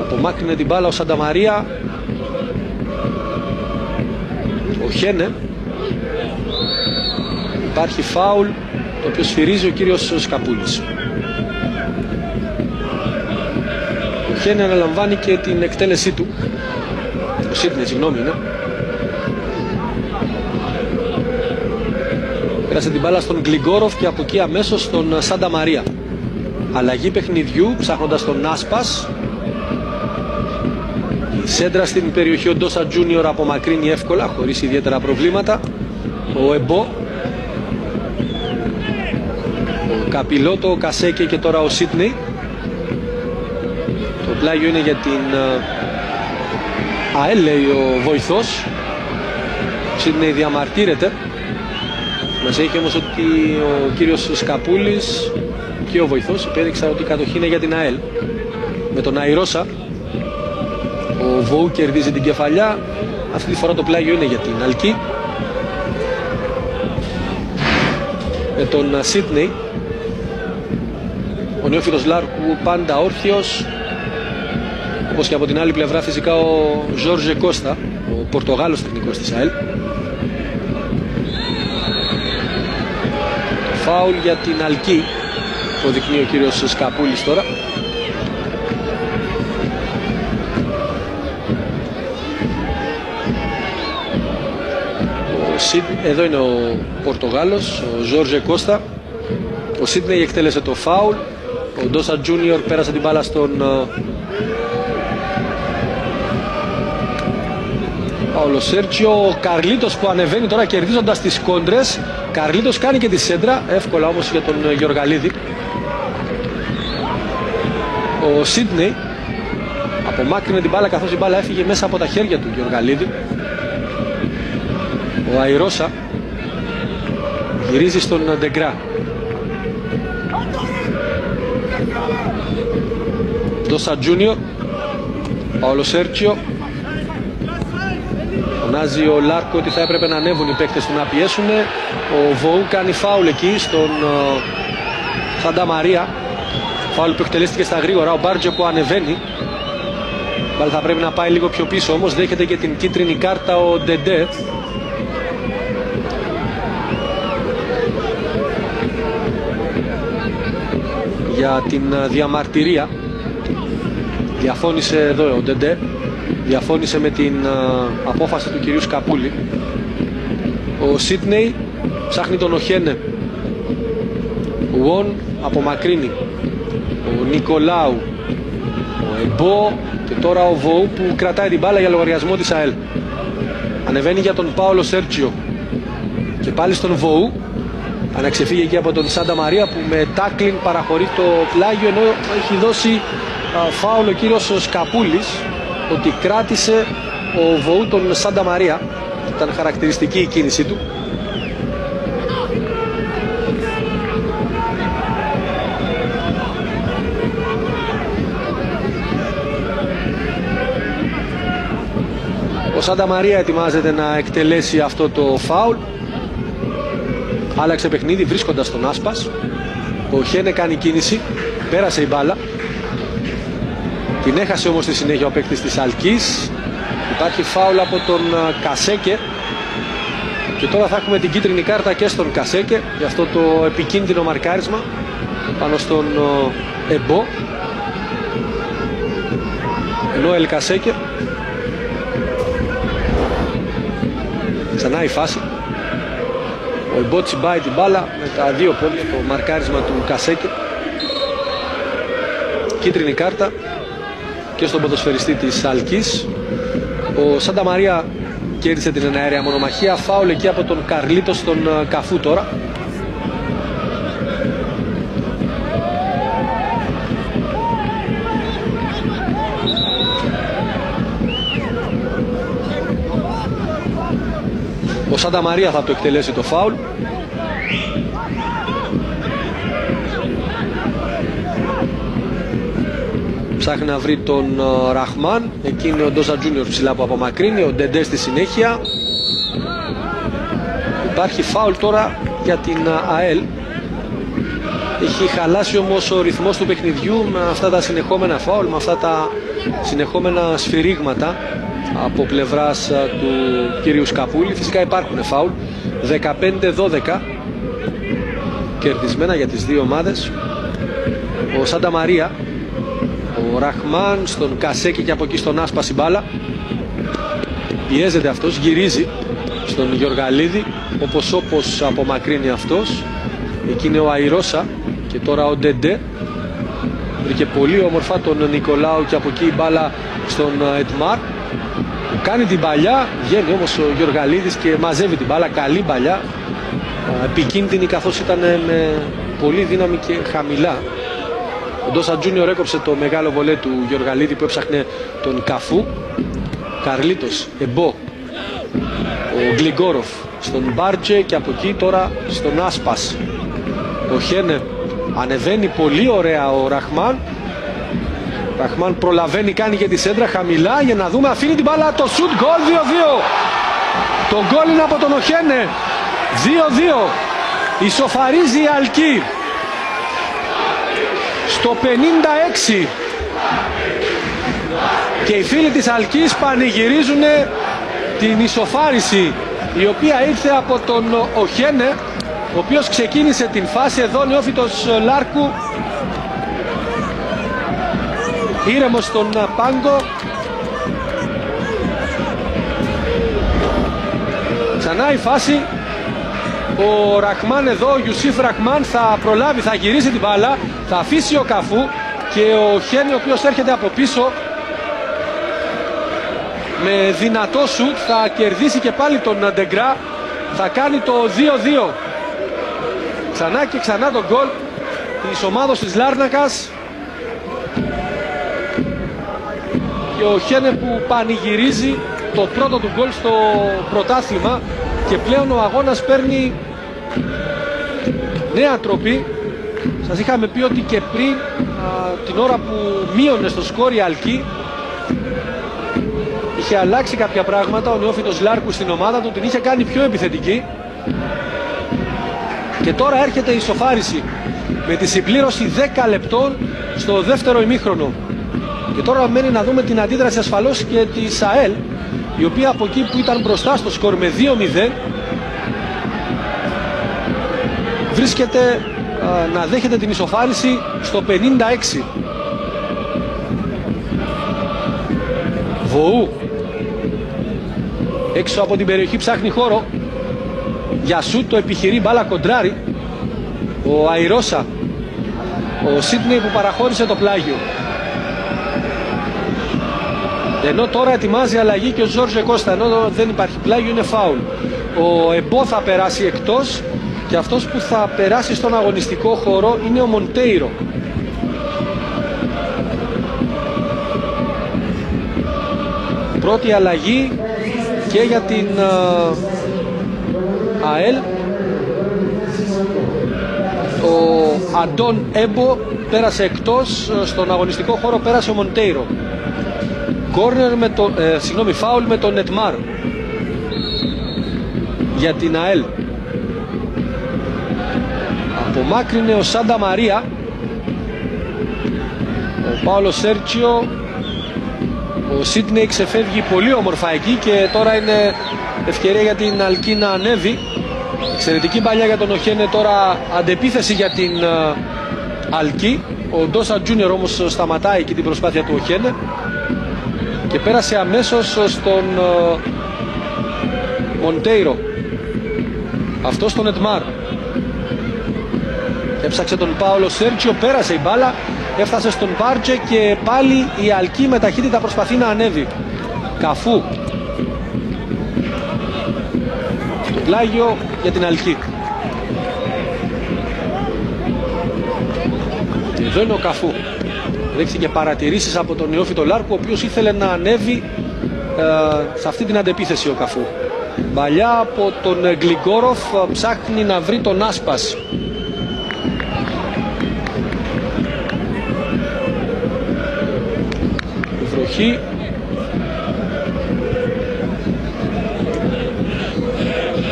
Απομάκρυνε την μπάλα ο Σανταμαρία. Ο Χένε. Υπάρχει φάουλ, το οποίο σφυρίζει ο κύριος Σκαπούλης. Ο Χένε αναλαμβάνει και την εκτέλεσή του. Ο Σίτνεϊ, συγγνώμη, είναι. Πέρασε την μπάλα στον Γκλιγκόροφ και από εκεί αμέσως στον Σανταμαρία. Αλλαγή παιχνιδιού, ψάχνοντας τον Άσπας. Η σέντρα στην περιοχή, ο Ντόσα Τζούνιορ απομακρύνει εύκολα, χωρίς ιδιαίτερα προβλήματα. Ο Εμπό, ο Καπιλότο, ο Κασέκε και τώρα ο Σίτνεϊ. Το πλάγιο είναι για την ΑΕΛ, λέει ο βοηθός. Ο Σίτνεϊ διαμαρτύρεται. Μας έχει όμως ότι ο κύριος Σκαπούλης και ο βοηθός υπέδειξαν ότι η κατοχή είναι για την ΑΕΛ. Με τον Αϊρώσα, ο Βοού κερδίζει την κεφαλιά. Αυτή τη φορά το πλάγιο είναι για την Αλκή. Με τον Σίτνεϊ, ο νεόφυτος Λάρκου πάντα όρθιος, όπως και από την άλλη πλευρά φυσικά ο Ζόρζε Κώστα, ο Πορτογάλος τεχνικός της ΑΕΛ. Φάουλ για την Αλκή, το δεικνύει ο κύριος Σκαπούλης τώρα. Εδώ είναι ο Πορτογάλος, ο Ζόρζε Κώστα. Ο Σίτνεϊ εκτέλεσε το φάουλ. Ο Ντόσα Τζούνιορ πέρασε την μπάλα στον Πάολο Σέρτζιο. Ο Καρλίτος που ανεβαίνει τώρα κερδίζοντας τις κόντρες. Καρλίτος κάνει και τη σέντρα, εύκολα όμως για τον Γεωργαλίδη. Ο Σίτνεϊ απομάκρυνε την μπάλα, καθώς η μπάλα έφυγε μέσα από τα χέρια του Γεωργαλίδη. Ο Αϊρώσα γυρίζει στον Ντεγκρά. Ντόσα Τζούνιορ, Πάολο Σέρτζιο. Φωνάζει ο Λάρκο ότι θα έπρεπε να ανέβουν οι παίκτες του να πιέσουν. Ο Βοού κάνει φάουλ εκεί στον Σανταμαρία. Φάουλ που εκτελέστηκε στα γρήγορα. Ο Μπάρτζε που ανεβαίνει. Πάλι θα πρέπει να πάει λίγο πιο πίσω, όμως δέχεται και την κίτρινη κάρτα ο Ντεντέ. Για την διαμαρτυρία. Διαφώνησε εδώ ο Ντεντέ. Διαφώνησε με την απόφαση του κυρίου Σκαπούλη. Ο Σίτνεϊ ψάχνει τον Οχένε. Ο Ουόν απομακρύνει. Ο Νικολάου. Ο Εμπό. Και τώρα ο Βοού που κρατάει την μπάλα για λογαριασμό της ΑΕΛ. Ανεβαίνει για τον Πάολο Σέρτζιο. Και πάλι στον Βοού. Αναξεφύγει εκεί από τον Σάντα Μαρία που με τάκλιν παραχωρεί το πλάγιο, ενώ έχει δώσει φάουλ ο κύριος Σκαπούλης, ότι κράτησε ο Βοού τον Σάντα Μαρία. Ήταν χαρακτηριστική η κίνησή του. Ο Σάντα Μαρία ετοιμάζεται να εκτελέσει αυτό το φάουλ. Άλλαξε παιχνίδι βρίσκοντας τον Άσπας. Ο Χένε κάνει κίνηση, πέρασε η μπάλα. Την έχασε όμως στη συνέχεια ο παίκτης της Αλκής. Υπάρχει φάουλ από τον Κασέκε. Και τώρα θα έχουμε την κίτρινη κάρτα και στον Κασέκε για αυτό το επικίνδυνο μαρκάρισμα πάνω στον Εμπό. Νόελ Κασέκε. Ξανά η φάση. Ο Εμπό τσιμπάει την μπάλα με τα δύο πόδια, το μαρκάρισμα του Κασέκε. Κίτρινη κάρτα και στον ποδοσφαιριστή της Αλκής. Ο Σάντα Μαρία κέρδισε την εναέρια μονομαχία. Φάουλ εκεί από τον Καρλίτο στον Καφού τώρα. Ο Σάντα Μαρία θα το εκτελέσει το φάουλ. Ψάχνει να βρει τον Ραχμάν. Εκεί είναι ο Ντόζα Τζούνιορ ψηλά που απομακρύνει. Ο Ντεντέ στη συνέχεια. Υπάρχει φάουλ τώρα για την ΑΕΛ. Έχει χαλάσει όμως ο ρυθμός του παιχνιδιού με αυτά τα συνεχόμενα φάουλ, με αυτά τα συνεχόμενα σφυρίγματα από πλευράς του κυρίου Σκαπούλη. Φυσικά υπάρχουν φάουλ. 15-12 κερδισμένα για τις δύο ομάδες. Ο Σάντα Μαρία, ο Ραχμάν στον Κασέκη και από εκεί στον Άσπα η μπάλα. Πιέζεται αυτός, γυρίζει στον Γιοργαλίδη, όπως απομακρύνει αυτός. Εκεί είναι ο Αϊρώσα και τώρα ο Ντεντέ. Βρήκε πολύ όμορφα τον Νικολάου και από εκεί η μπάλα στον Ετμάρ. Κάνει την παλιά, βγαίνει όμως ο Γιοργαλίδης και μαζεύει την μπάλα. Καλή παλιά, επικίνδυνη καθώς ήταν με πολύ δύναμη και χαμηλά. Ο Ντόσα Τζούνιορ έκοψε το μεγάλο βολέ του Γιοργαλίδη που έψαχνε τον Καφού. Καρλίτος, Εμπό, ο Γκλιγκόροφ στον Μπάρτζε και από εκεί τώρα στον Άσπας. Ο Χένε ανεβαίνει πολύ ωραία ο Ραχμάν. Ραχμάν προλαβαίνει, κάνει και τη σέντρα χαμηλά για να δούμε, αφήνει την μπάλα, το σουτ, γκολ, 2-2. Το γκολ είναι από τον Οχένε. 2-2. Ισοφαρίζει η Αλκή. Στο 56. Και οι φίλοι της Αλκής πανηγυρίζουν την ισοφάριση, η οποία ήρθε από τον Οχένε, ο οποίος ξεκίνησε την φάση. Εδώ νεόφυτος Λάρκου, ήρεμος στον πάγκο. Ξανά η φάση. Ο Ραχμάν εδώ, ο Ιουσίφ Ραχμάν θα προλάβει, θα γυρίσει την μπάλα, θα αφήσει ο Καφού και ο Χένι, ο οποίος έρχεται από πίσω με δυνατό σουτ, θα κερδίσει και πάλι τον Ντεγκρά, θα κάνει το 2-2. Ξανά και ξανά το γκολ της ομάδος της Λάρνακας. Και ο Χένε που πανηγυρίζει το πρώτο του γκολ στο πρωτάθλημα και πλέον ο αγώνας παίρνει νέα τροπή. Σας είχαμε πει ότι και πριν την ώρα που μείωνε στο σκόρ η Αλκή είχε αλλάξει κάποια πράγματα. Ο νεόφυτος Λάρκου στην ομάδα του την είχε κάνει πιο επιθετική και τώρα έρχεται η ισοφάριση με τη συμπλήρωση 10 λεπτών στο δεύτερο ημίχρονο. Και τώρα μένει να δούμε την αντίδραση ασφαλώς και της ΑΕΛ, η οποία από εκεί που ήταν μπροστά στο σκορ με 2-0 βρίσκεται να δέχεται την ισοφάριση στο 56. Βοού έξω από την περιοχή, ψάχνει χώρο για σούτ, το επιχειρεί, μπάλα κοντράρι. Ο Αϊρώσα, ο Σίτνεϊ που παραχώρησε το πλάγιο. Ενώ τώρα ετοιμάζει αλλαγή και ο Ζόρζε Κώστα, ενώ δεν υπάρχει πλάγιο, είναι φάουλ. Ο Εμπό θα περάσει εκτός και αυτός που θα περάσει στον αγωνιστικό χώρο είναι ο Μοντέιρο. Πρώτη αλλαγή και για την ΑΕΛ. Ο Αντών Έμπο πέρασε εκτός, στον αγωνιστικό χώρο πέρασε ο Μοντέιρο. Κόρνερ με το, φάουλ με τον Νετμάρ για την ΑΕΛ. Απομάκρυνε ο Σάντα Μαρία. Ο Πάολο Σέρτσιο. Ο Σίτνεϊ ξεφεύγει πολύ όμορφα εκεί και τώρα είναι ευκαιρία για την Αλκή να ανέβει. Εξαιρετική παλιά για τον Οχένε, τώρα αντεπίθεση για την Αλκή. Ο Ντόσα Τζούνιορ όμως σταματάει εκεί την προσπάθεια του Οχένε και πέρασε αμέσως στον Μοντέιρο. Αυτό στον Ετμάρ. Έψαξε τον Πάολο Σέρτσιο, πέρασε η μπάλα, έφτασε στον Μπάρτζε και πάλι η Αλκή με ταχύτητα προσπαθεί να ανέβει. Καφού. Το πλάγιο για την Αλκή. Εδώ είναι ο Καφού. Δέχτηκε παρατηρήσεις από τον Νεόφυτο Λάρκου, ο οποίος ήθελε να ανέβει σε αυτή την αντεπίθεση ο Καφού. Μπαλιά από τον Γκλιγκόροφ, ψάχνει να βρει τον Άσπας. Βροχή.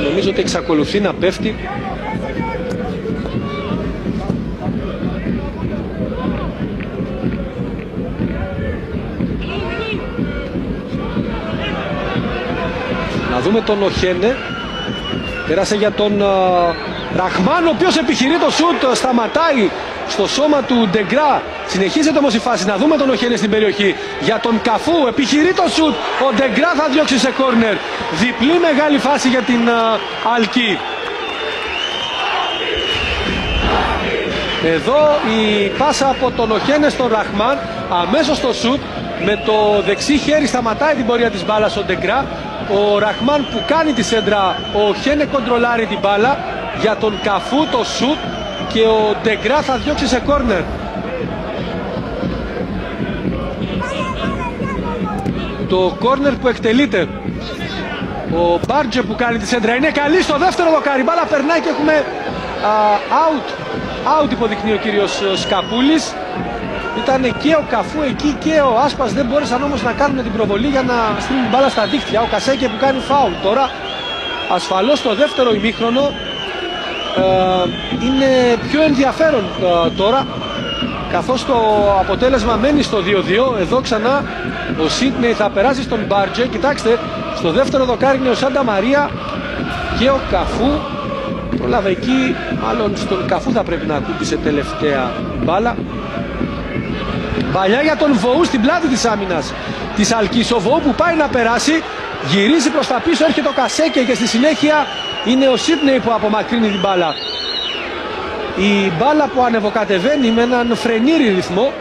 Νομίζω ότι εξακολουθεί να πέφτει. Να δούμε τον Οχένε. Πέρασε για τον Ραχμάν, ο οποίος επιχειρεί το σούτ, σταματάει στο σώμα του Ντεγκρά. Συνεχίζεται όμως η φάση. Να δούμε τον Οχένε στην περιοχή. Για τον Καφού επιχειρεί το σούτ. Ο Ντεγκρά θα διώξει σε κόρνερ. Διπλή μεγάλη φάση για την Αλκή. Εδώ η πάσα από τον Οχένε στον Ραχμάν. Αμέσως στο σούτ. Με το δεξί χέρι σταματάει την πορεία της μπάλας ο Ντεγκρά. Ο Ραχμάν που κάνει τη σέντρα. Ο Οχένε κοντρολάρει την μπάλα. Για τον Καφού το σούτ. Και ο Ντεγκρά θα διώξει σε κόρνερ. Το κόρνερ που εκτελείται. Ο Μπάρτζε που κάνει τη σέντρα είναι καλή στο δεύτερο δοκάρι. Μπάλα περνάει και έχουμε out υποδεικνύει ο κύριος Σκαπούλης. Ήταν και ο Καφού εκεί και ο Άσπας, δεν μπόρεσαν όμως να κάνουν την προβολή για να στείλουν την μπάλα στα δίχτυα. Ο Κασέκε που κάνει φάουλ τώρα. Ασφαλώς το δεύτερο ημίχρονο είναι πιο ενδιαφέρον τώρα, καθώς το αποτέλεσμα μένει στο 2-2. Εδώ ξανά ο Σίτνεϊ θα περάσει στον Μπάρτζε. Κοιτάξτε, στο δεύτερο δοκάρι είναι ο Σάντα Μαρία και ο Καφού. Πρόλαβε εκεί, μάλλον στον Καφού θα πρέπει να ακούμπησε τελευταία μπάλα. Παλιά για τον Βοού στην πλάτη της άμυνας της Αλκής. Ο Βοού που πάει να περάσει, γυρίζει προς τα πίσω, έρχεται ο Κασέκε και στη συνέχεια είναι ο Σίτνεϊ που απομακρύνει την μπάλα. Η μπάλα που ανεβοκατεβαίνει με έναν φρενήρι ρυθμό.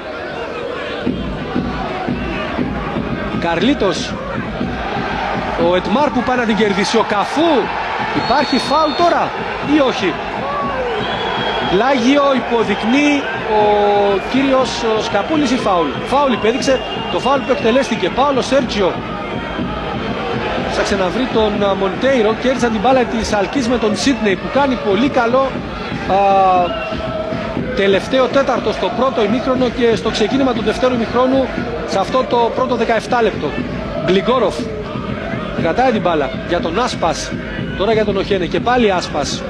Καρλίτος. Ο Ετμάρ που πάει να την κερδίσει. Ο Καφού. Υπάρχει φάουλ τώρα ή όχι? Πλάγιο υποδεικνύει ο κύριος Σκαπούλης ή φάουλ? Φάουλ υπέδειξε, το φάουλ που εκτελέστηκε. Πάολο Σέρτζιο ψάξε να βρει τον Μοντέιρο, κέρδισαν την μπάλα της Αλκής με τον Σίτνεϊ που κάνει πολύ καλό τελευταίο τέταρτο στο πρώτο ημίχρονο και στο ξεκίνημα του δεύτερου ημιχρόνου σε αυτό το πρώτο 17 λεπτό. Γκλιγκόροφ κρατάει την μπάλα για τον Άσπας, τώρα για τον Οχένε και πάλι Άσπας.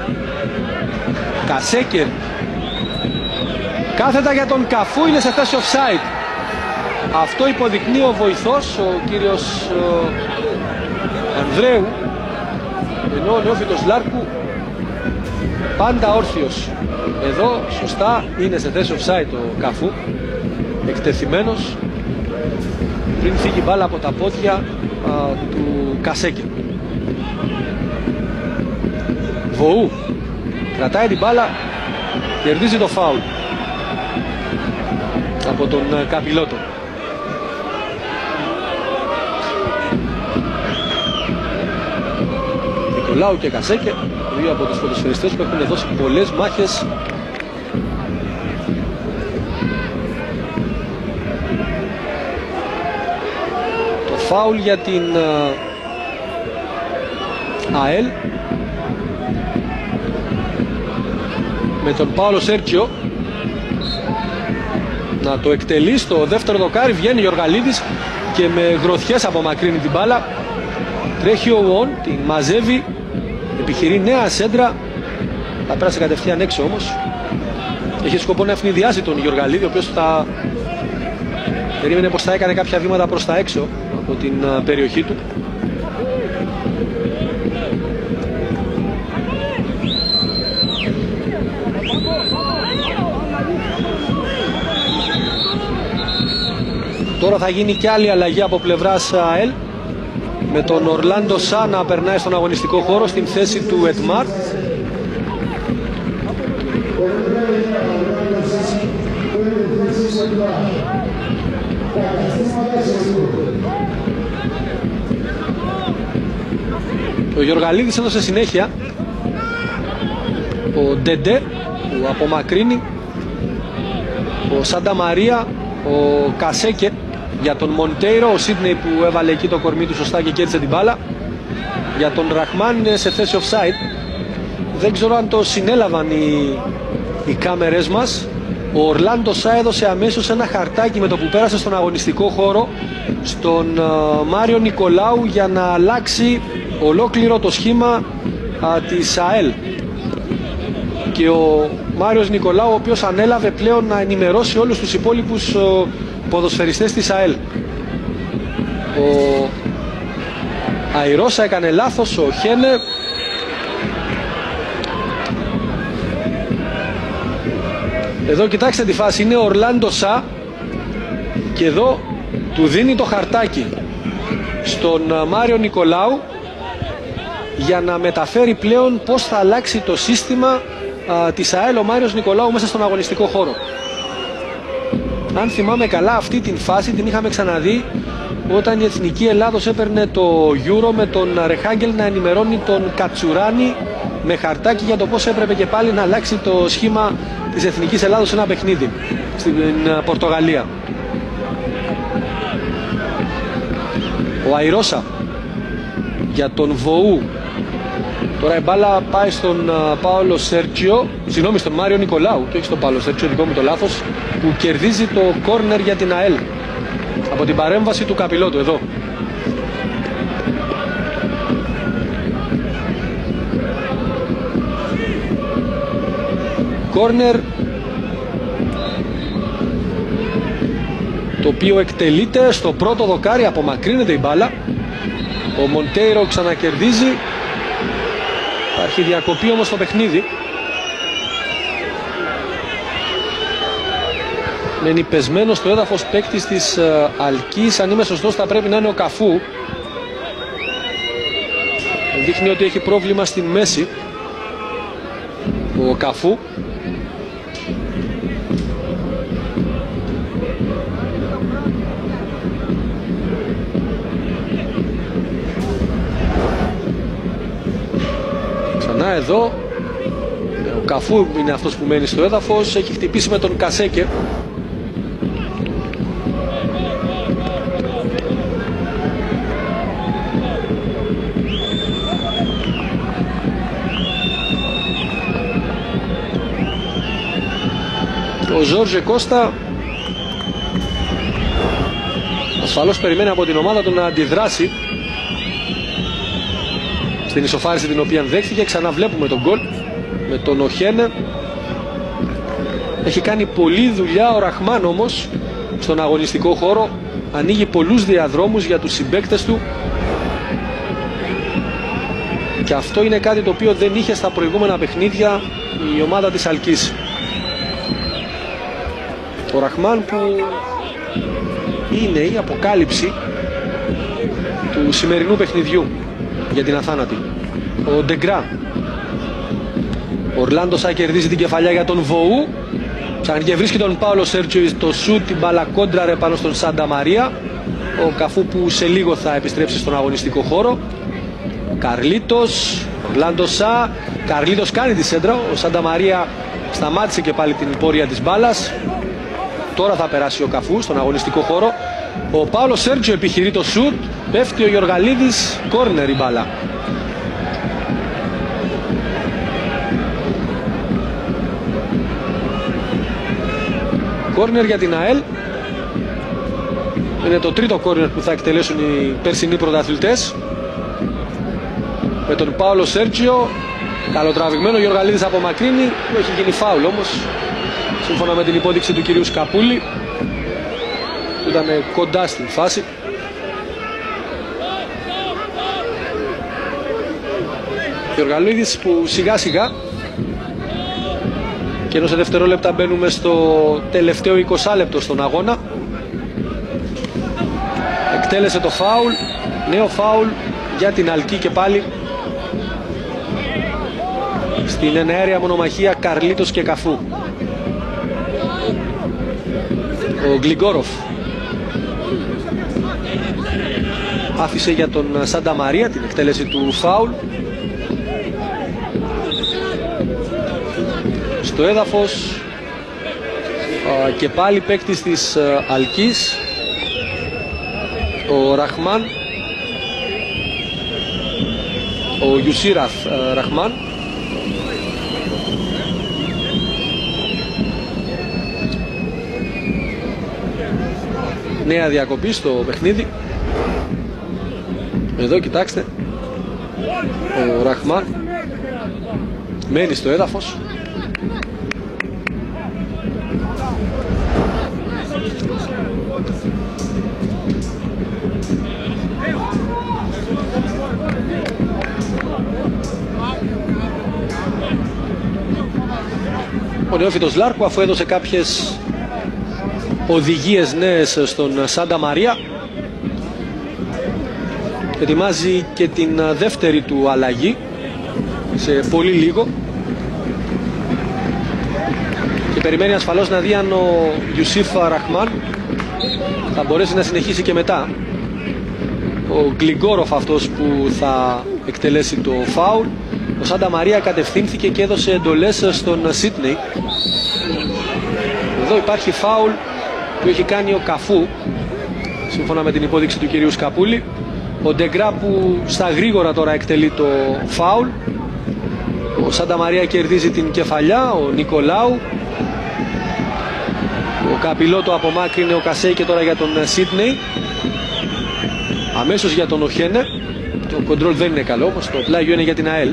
Κασέκερ. Κάθετα για τον Καφού, είναι σε θέση offside. Αυτό υποδεικνύει ο βοηθός, ο κύριος Ανδρέου, ενώ ο Νεόφυτος Λάρκου πάντα όρθιος. Εδώ σωστά είναι σε θέση offside ο Καφού, εκτεθειμένος πριν φύγει μπάλα από τα πόδια του Κασέκερ. Βοού κρατάει την μπάλα, κερδίζει το φάουλ από τον Καπιλότο. Νικολάου και Κασέκε, δύο από τους ποδοσφαιριστές που έχουν δώσει πολλές μάχες. Το φάουλ για την ΑΕΛ με τον Πάολο Σέρτζιο να το εκτελεί στο δεύτερο δοκάρι. Βγαίνει Γιωργαλίδης και με γροθιές απομακρύνει την μπάλα. Τρέχει ο Ουόν, την μαζεύει, επιχειρεί νέα σέντρα. Θα πέρασε κατευθείαν έξω όμως. Έχει σκοπό να ευνηδιάσει τον Γιωργαλίδη, ο οποίος θα περίμενε πως θα έκανε κάποια βήματα προς τα έξω από την περιοχή του. Τώρα θα γίνει και άλλη αλλαγή από πλευράς ΑΕΛ, με τον Ορλάντο Σα να περνάει στον αγωνιστικό χώρο στην θέση του Ετμάρ. Ο Γιωργαλίδης έδωσε συνέχεια. Ο Ντεντέ που απομακρύνει. Ο Σάντα Μαρία, ο Κασέκε για τον Μοντέιρο, ο Σίδνεϊ που έβαλε εκεί το κορμί του σωστά και κέρδισε την μπάλα. Για τον Ραχμάν είναι σε θέση offside. Δεν ξέρω αν το συνέλαβαν οι κάμερες μας. Ο Ορλάντο Σα έδωσε αμέσως ένα χαρτάκι με το που πέρασε στον αγωνιστικό χώρο στον Μάριο Νικολάου για να αλλάξει ολόκληρο το σχήμα της ΑΕΛ. Και ο Μάριος Νικολάου, ο οποίος ανέλαβε πλέον να ενημερώσει όλους τους υπόλοιπους ποδοσφαιριστές της ΑΕΛ. Ο Αϊρώσα έκανε λάθος, ο Χένε. Εδώ κοιτάξτε τη φάση, είναι ο Ορλάντο Σα και εδώ του δίνει το χαρτάκι στον Μάριο Νικολάου για να μεταφέρει πλέον πώς θα αλλάξει το σύστημα της ΑΕΛ ο Μάριος Νικολάου μέσα στον αγωνιστικό χώρο. Αν θυμάμαι καλά, αυτή την φάση την είχαμε ξαναδεί όταν η Εθνική Ελλάδος έπαιρνε το Euro με τον Ρεχάγκελ να ενημερώνει τον Κατσουράνη με χαρτάκι για το πώς έπρεπε και πάλι να αλλάξει το σχήμα της Εθνικής Ελλάδος σε ένα παιχνίδι στην Πορτογαλία. Ο Αϊρώσα για τον Βοού. Τώρα η μπάλα πάει στον Πάολο Σέρτζιο, συγγνώμη, στον Μάριο Νικολάου και όχι στον Πάολο Σέρτζιο, δικό μου το λάθος, που κερδίζει το κόρνερ για την ΑΕΛ από την παρέμβαση του Καπιλότου εδώ. Κόρνερ το οποίο εκτελείται στο πρώτο δοκάρι, απομακρύνεται η μπάλα. Ο Μοντέιρο ξανακερδίζει. Υπάρχει διακοπή όμως στο παιχνίδι. Μένει πεσμένος στο έδαφος παίκτης της Αλκής. Αν είμαι σωστός θα πρέπει να είναι ο Καφού. Δείχνει ότι έχει πρόβλημα στην μέση ο Καφού. Ξανά εδώ ο Καφού είναι αυτός που μένει στο έδαφος. Έχει χτυπήσει με τον Κασέκε. Ο Ζόρζε Κώστα ασφαλώς περιμένει από την ομάδα του να αντιδράσει στην ισοφάριση την οποία δέχτηκε. Ξαναβλέπουμε τον γκολ με τον Οχένε. Έχει κάνει πολλή δουλειά ο Ραχμάν όμως στον αγωνιστικό χώρο. Ανοίγει πολλούς διαδρόμους για τους συμπαίκτες του και αυτό είναι κάτι το οποίο δεν είχε στα προηγούμενα παιχνίδια η ομάδα της Αλκής. Ο Ραχμάν που είναι η αποκάλυψη του σημερινού παιχνιδιού για την αθάνατη. Ο Ντεγκρά. Ο Ορλάντο Σα κερδίζει την κεφαλιά για τον Βοού. Ψάχνει και βρίσκει τον Πάολο Σέρτζιο, το σουτ, την μπάλα κόντραρε πάνω στον Σάντα Μαρία. Ο Καφού που σε λίγο θα επιστρέψει στον αγωνιστικό χώρο. Καρλίτος, Ορλάντο Σα. Καρλίτος κάνει τη σέντρα. Ο Σάντα Μαρία σταμάτησε και πάλι την πορεία της μπάλας. Τώρα θα περάσει ο Καφού στον αγωνιστικό χώρο. Ο Πάολο Σέρτζιο επιχειρεί το σουτ. Πέφτει ο Γιοργαλίδης. Κόρνερ η μπάλα. Κόρνερ για την ΑΕΛ. Είναι το τρίτο κόρνερ που θα εκτελέσουν οι περσινοί πρωταθλητές. Με τον Πάολο Σέρτζιο. Καλοτραβηγμένο, Γιοργαλίδης απομακρύνει. Έχει γίνει φάουλ όμως, σύμφωνα με την υπόδειξη του κυρίου Σκαπούλη, που ήταν κοντά στην φάση. Γιοργαλίδης που σιγά σιγά, και ενώ σε δευτερόλεπτα μπαίνουμε στο τελευταίο 20 λεπτό στον αγώνα, εκτέλεσε το φάουλ. Νέο φάουλ για την Αλκή και πάλι στην εναέρια μονομαχία Καρλίτος και Καφού. Ο Γκλιγκόροφ άφησε για τον Σάντα Μαρία την εκτέλεση του φάουλ. Στο έδαφος και πάλι παίκτης της Αλκής, ο Ραχμάν, ο Ιουσίραθ Ραχμάν. Νέα διακοπή στο παιχνίδι. Εδώ κοιτάξτε, ο Ραχμάν μένει στο έδαφος. Ο νεόφυτος Λάρκου, αφού έδωσε κάποιες οδηγίες νέες στον Σάντα Μαρία, ετοιμάζει και την δεύτερη του αλλαγή σε πολύ λίγο και περιμένει ασφαλώς να δει αν ο Ιουσίφ Ραχμάν θα μπορέσει να συνεχίσει και μετά. Ο Γκλιγκόροφ αυτός που θα εκτελέσει το φάουλ. Ο Σάντα Μαρία κατευθύνθηκε και έδωσε εντολές στον Σίτνεϊ. Εδώ υπάρχει φάουλ που έχει κάνει ο Καφού, σύμφωνα με την υπόδειξη του κυρίου Σκαπούλη. Ο Ντεγκρά που στα γρήγορα τώρα εκτελεί το φάουλ. Ο Σάντα Μαρία κερδίζει την κεφαλιά. Ο Νικολάου, ο Καπηλό το απομάκρυνε, ο Κασέι και τώρα για τον Σίτνεϊ. Αμέσως για τον Οχένε. Το κοντρόλ δεν είναι καλό όμως, το πλάγιο είναι για την ΑΕΛ.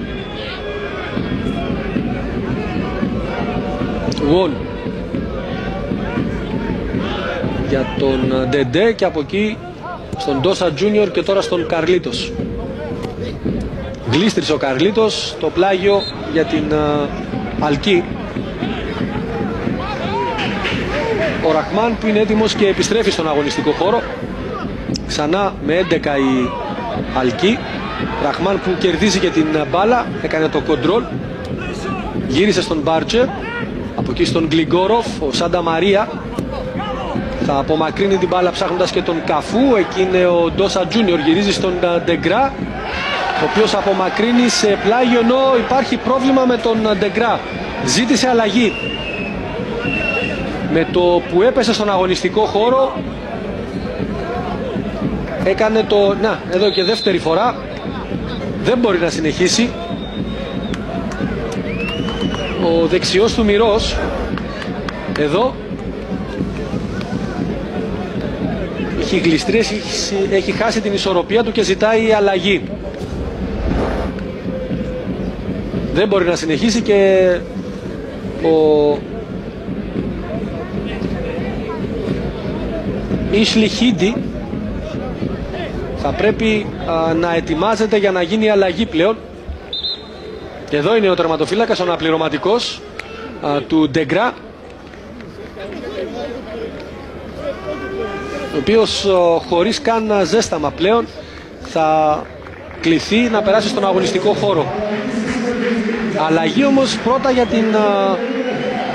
Γουόν για τον Ντεντέ και από εκεί στον Ντόσα Τζούνιορ και τώρα στον Καρλίτος. Γλίστρισε ο Καρλίτος, το πλάγιο για την Αλκή. Ο Ραχμάν που είναι έτοιμος και επιστρέφει στον αγωνιστικό χώρο. Ξανά με 11 η Αλκή. Ραχμάν που κερδίζει και την μπάλα, έκανε το κοντρόλ. Γύρισε στον Μπάρτσε. Από εκεί στον Γκλιγκόροφ. Ο Σάντα Μαρία θα απομακρύνει την μπάλα ψάχνοντας και τον Καφού. Εκεί είναι ο Ντόσα Τζούνιορ, γυρίζει στον Ντεγκρά, ο οποίος απομακρύνει σε πλάγιο, ενώ υπάρχει πρόβλημα με τον Ντεγκρά. Ζήτησε αλλαγή. Με το που έπεσε στον αγωνιστικό χώρο έκανε το... Να, εδώ και δεύτερη φορά. Δεν μπορεί να συνεχίσει. Ο δεξιός του Μυρός εδώ έχει γλιστρήσει, έχει χάσει την ισορροπία του και ζητάει αλλαγή. Δεν μπορεί να συνεχίσει και ο Ίσλι Χίντι θα πρέπει να ετοιμάζεται για να γίνει αλλαγή πλέον. Και εδώ είναι ο τερματοφύλακας, ο αναπληρωματικός του Ντεγκρά, ο οποίος χωρίς καν ζέσταμα πλέον θα κληθεί να περάσει στον αγωνιστικό χώρο. Αλλαγή όμως πρώτα για την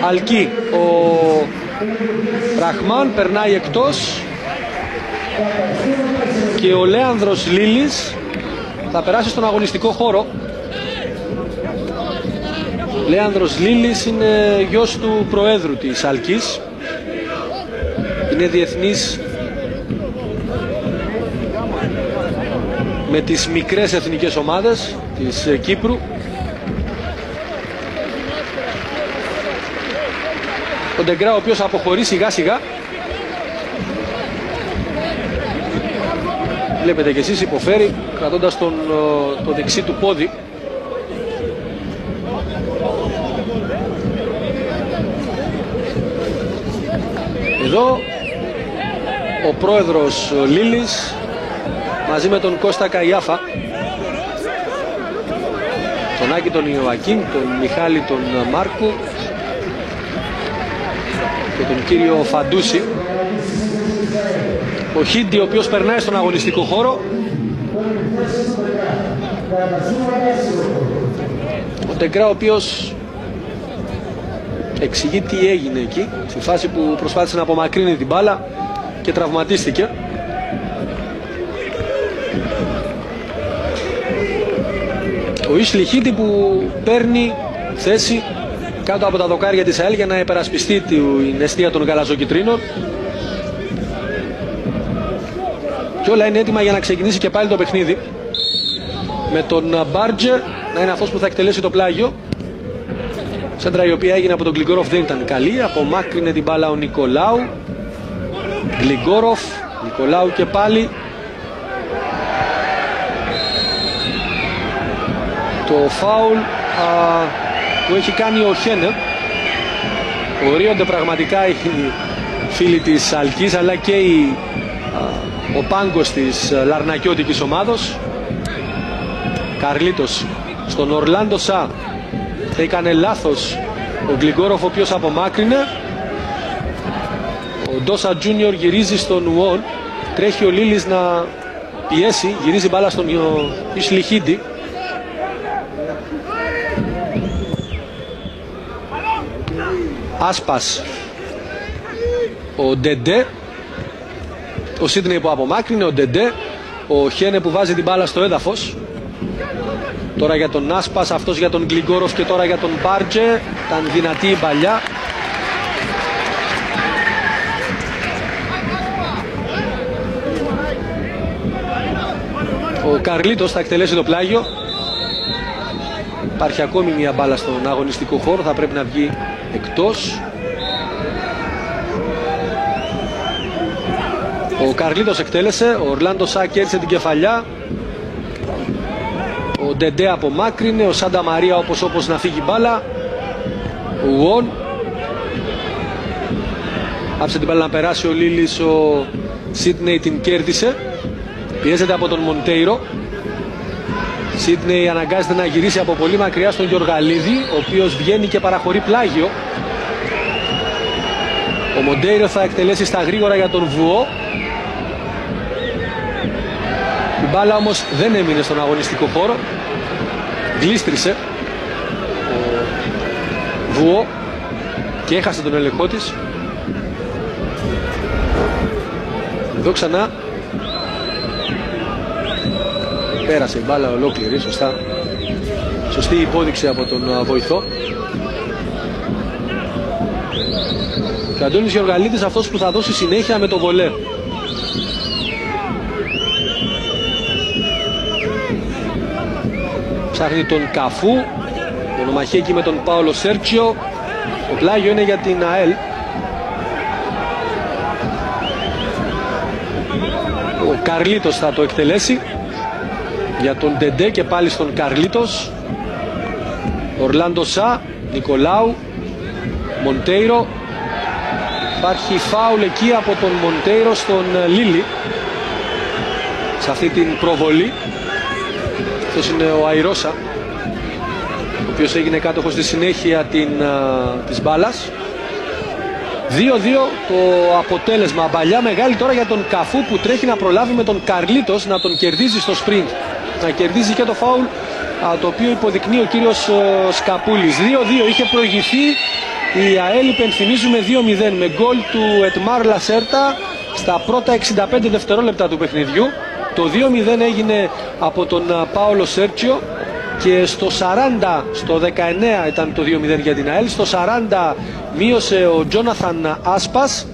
Αλκή. Ο Ραχμάν περνάει εκτός και ο Λέανδρος Λίλης θα περάσει στον αγωνιστικό χώρο. Λέανδρος Λίλης είναι γιος του προέδρου της Αλκής. Είναι διεθνής με τις μικρές εθνικές ομάδες της Κύπρου. Ο Ντεγκρά, ο οποίος αποχωρεί σιγά σιγά. Βλέπετε και εσείς, υποφέρει κρατώντας το δεξί του πόδι. Εδώ ο πρόεδρος Λίλης μαζί με τον Κώστα Καϊάφα, τον Άκη τον Ιωακίν, τον Μιχάλη τον Μάρκου και τον κύριο Φαντούση. Ο Χίντι, ο οποίος περνάει στον αγωνιστικό χώρο. Ο Ντεγκρά, ο οποίος εξηγεί τι έγινε εκεί, στη φάση που προσπάθησε να απομακρύνει την μπάλα και τραυματίστηκε. Ο Ίσλι Χίντι που παίρνει θέση κάτω από τα δοκάρια της ΑΕΛ για να υπερασπιστεί την εστία των γαλαζοκιτρίνων. Και όλα είναι έτοιμα για να ξεκινήσει και πάλι το παιχνίδι, με τον Μπάρτζε να είναι αυτός που θα εκτελέσει το πλάγιο. Σέντρα η οποία έγινε από τον Γκλιγκόροφ δεν ήταν καλή. Απομάκρυνε την μπάλα ο Νικολάου. Γκλιγκόροφ, Νικολάου και πάλι. Το φάουλ που έχει κάνει ο Χένε. Ορίονται πραγματικά οι φίλοι της Αλκής, αλλά και ο πάγκος της λαρνακιώτικης ομάδος. Καρλίτος στον Ορλάντο Σα. Έκανε λάθος ο Γκλιγκόροφ, ο οποίος απομάκρυνε. Ο Ντόσα Τζούνιορ γυρίζει στον Ουόν. Τρέχει ο Λίλης να πιέσει. Γυρίζει μπάλα στον Ίσλι Χίντι. Άσπας ο Ντεντέ. Ο Σίδνεϊ που απομάκρυνε, ο Ντεντέ. Ο Χένε που βάζει την μπάλα στο έδαφος. Τώρα για τον Άσπας, αυτός για τον Γκλιγκόροφ και τώρα για τον Μπάρτζε. Ήταν δυνατή η παλιά. Ο Καρλίτος θα εκτελέσει το πλάγιο. Υπάρχει ακόμη μια μπάλα στον αγωνιστικό χώρο, θα πρέπει να βγει εκτός. Ο Καρλίτος εκτέλεσε, ο Ορλάντο Σα κέρδισε την κεφαλιά. Ο Ντεντέ απομάκρυνε, ο Σάντα Μαρία όπως να φύγει μπάλα. Ο Ουόν. Άψε την μπάλα να περάσει ο Λίλης, ο Σίδνεϊ την κέρδισε. Πιέζεται από τον Μοντέιρο. Σίδνεϊ αναγκάζεται να γυρίσει από πολύ μακριά στον Γιοργαλίδη, ο οποίος βγαίνει και παραχωρεί πλάγιο. Ο Μοντέιρο θα εκτελέσει στα γρήγορα για τον Βουό. Η μπάλα όμως δεν έμεινε στον αγωνιστικό χώρο. Γλίστρισε ο Βουό και έχασε τον έλεγχό της. Εδώ ξανά πέρασε η μπάλα ολόκληρη, σωστά. Σωστή υπόδειξη από τον βοηθό. Και ο Αντώνης Γεωργαλίδης αυτός που θα δώσει συνέχεια με το βολέ. Ψάχνει τον Καφού. Μονομαχία εκεί με τον Πάολο Σέρτσιο. Το πλάγιο είναι για την ΑΕΛ. Ο Καρλίτος θα το εκτελέσει για τον Ντεντέ και πάλι στον Καρλίτος. Ορλάντο Σα, Νικολάου, Μοντέιρο. Υπάρχει φάουλ εκεί από τον Μοντέιρο στον Λίλη σε αυτή την προβολή. Αυτός είναι ο Αϊρόσα, ο οποίος έγινε κάτοχος στη συνέχεια της μπάλας. 2-2 το αποτέλεσμα. Μπαλιά μεγάλη τώρα για τον Καφού που τρέχει να προλάβει με τον Καρλίτος να τον κερδίζει στο sprint. Να κερδίζει και το φάουλ το οποίο υποδεικνύει ο κύριος Σκαπούλης. 2-2 είχε προηγηθεί η ΑΕΛ, υπενθυμίζουμε 2-0 με γκολ του Ετμάρ Λασέρτα στα πρώτα 65 δευτερόλεπτα του παιχνιδιού. Το 2-0 έγινε από τον Πάολο Σέρτσιο και στο 40, στο 19 ήταν το 2-0 για την ΑΕΛ. Στο 40 μείωσε ο Τζόναθαν Άσπας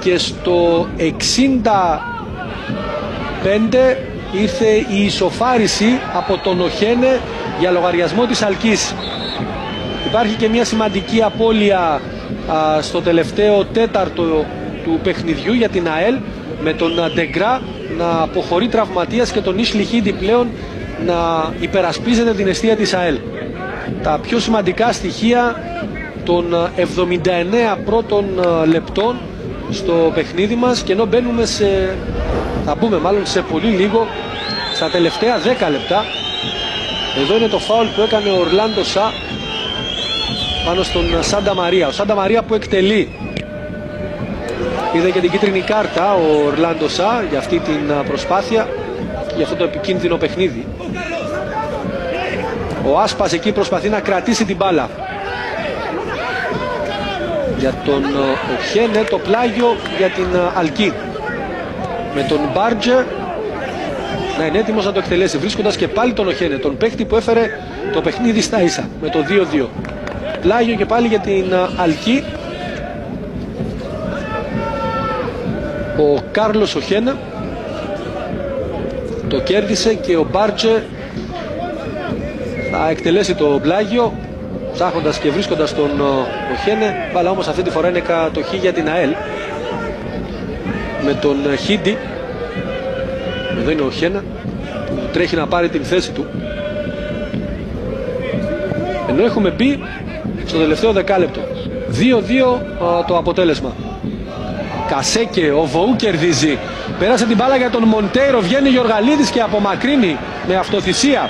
και στο 65 ήρθε η ισοφάριση από τον Οχένε για λογαριασμό της Αλκής. Υπάρχει και μια σημαντική απώλεια στο τελευταίο τέταρτο του παιχνιδιού για την ΑΕΛ, με τον Ντεγκρά να αποχωρεί τραυματίας και τον Ισλιχίδη πλέον να υπερασπίζεται την εστία της ΑΕΛ. Τα πιο σημαντικά στοιχεία των 79 πρώτων λεπτών στο παιχνίδι μας, και ενώ μπαίνουμε θα μπούμε μάλλον σε πολύ λίγο στα τελευταία 10 λεπτά. Εδώ είναι το φάουλ που έκανε ο Ορλάντο Σα πάνω στον Σάντα Μαρία. Ο Σάντα Μαρία που εκτελεί. Είδε και την κίτρινη κάρτα ο Ορλάντο Σα για αυτή την προσπάθεια, για αυτό το επικίνδυνο παιχνίδι. Ο Άσπας εκεί προσπαθεί να κρατήσει την μπάλα. Για τον Οχένε το πλάγιο για την Αλκή. Με τον Μπάρτζε να είναι έτοιμος να το εκτελέσει, βρίσκοντας και πάλι τον Οχένε, τον παίχτη που έφερε το παιχνίδι στα ίσα με το 2-2. Πλάγιο και πάλι για την Αλκή. Ο Κάρλος Οχένε το κέρδισε και ο Μπάρτζε θα εκτελέσει το πλάγιο, ψάχνοντας και βρίσκοντας τον Οχένε. Μπάλα όμως αυτή τη φορά είναι κατοχή για την ΑΕΛ με τον Χίντι. Εδώ είναι ο Οχένε που τρέχει να πάρει την θέση του, ενώ έχουμε μπει στο τελευταίο δεκάλεπτο. 2-2 το αποτέλεσμα. Κασέκε, ο Βοού κερδίζει, πέρασε την μπάλα για τον Μοντέιρο, βγαίνει Γιοργαλίδης και απομακρύνει με αυτοθυσία.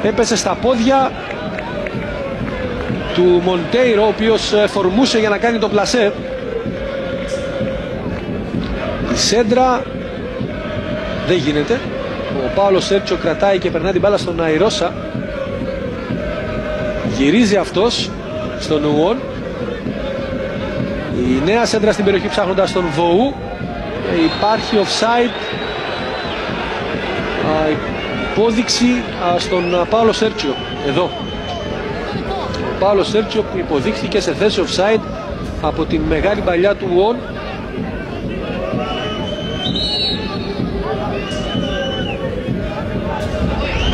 Έπεσε στα πόδια του Μοντέιρο, ο οποίος φορμούσε για να κάνει το πλασέ. Η σέντρα δεν γίνεται. Ο Πάολο Σέρτσιο κρατάει και περνάει την μπάλα στον Αϊρώσα. Γυρίζει αυτός στον Ουόν. Η νέα σέντρα στην περιοχή ψάχνοντας τον Βοού. Υπάρχει offside. Υπόδειξη στον Πάολο Σέρτσιο. Εδώ ο Πάολο Σέρτσιο που υποδείχθηκε σε θέση offside από την μεγάλη παλιά του Ουόν.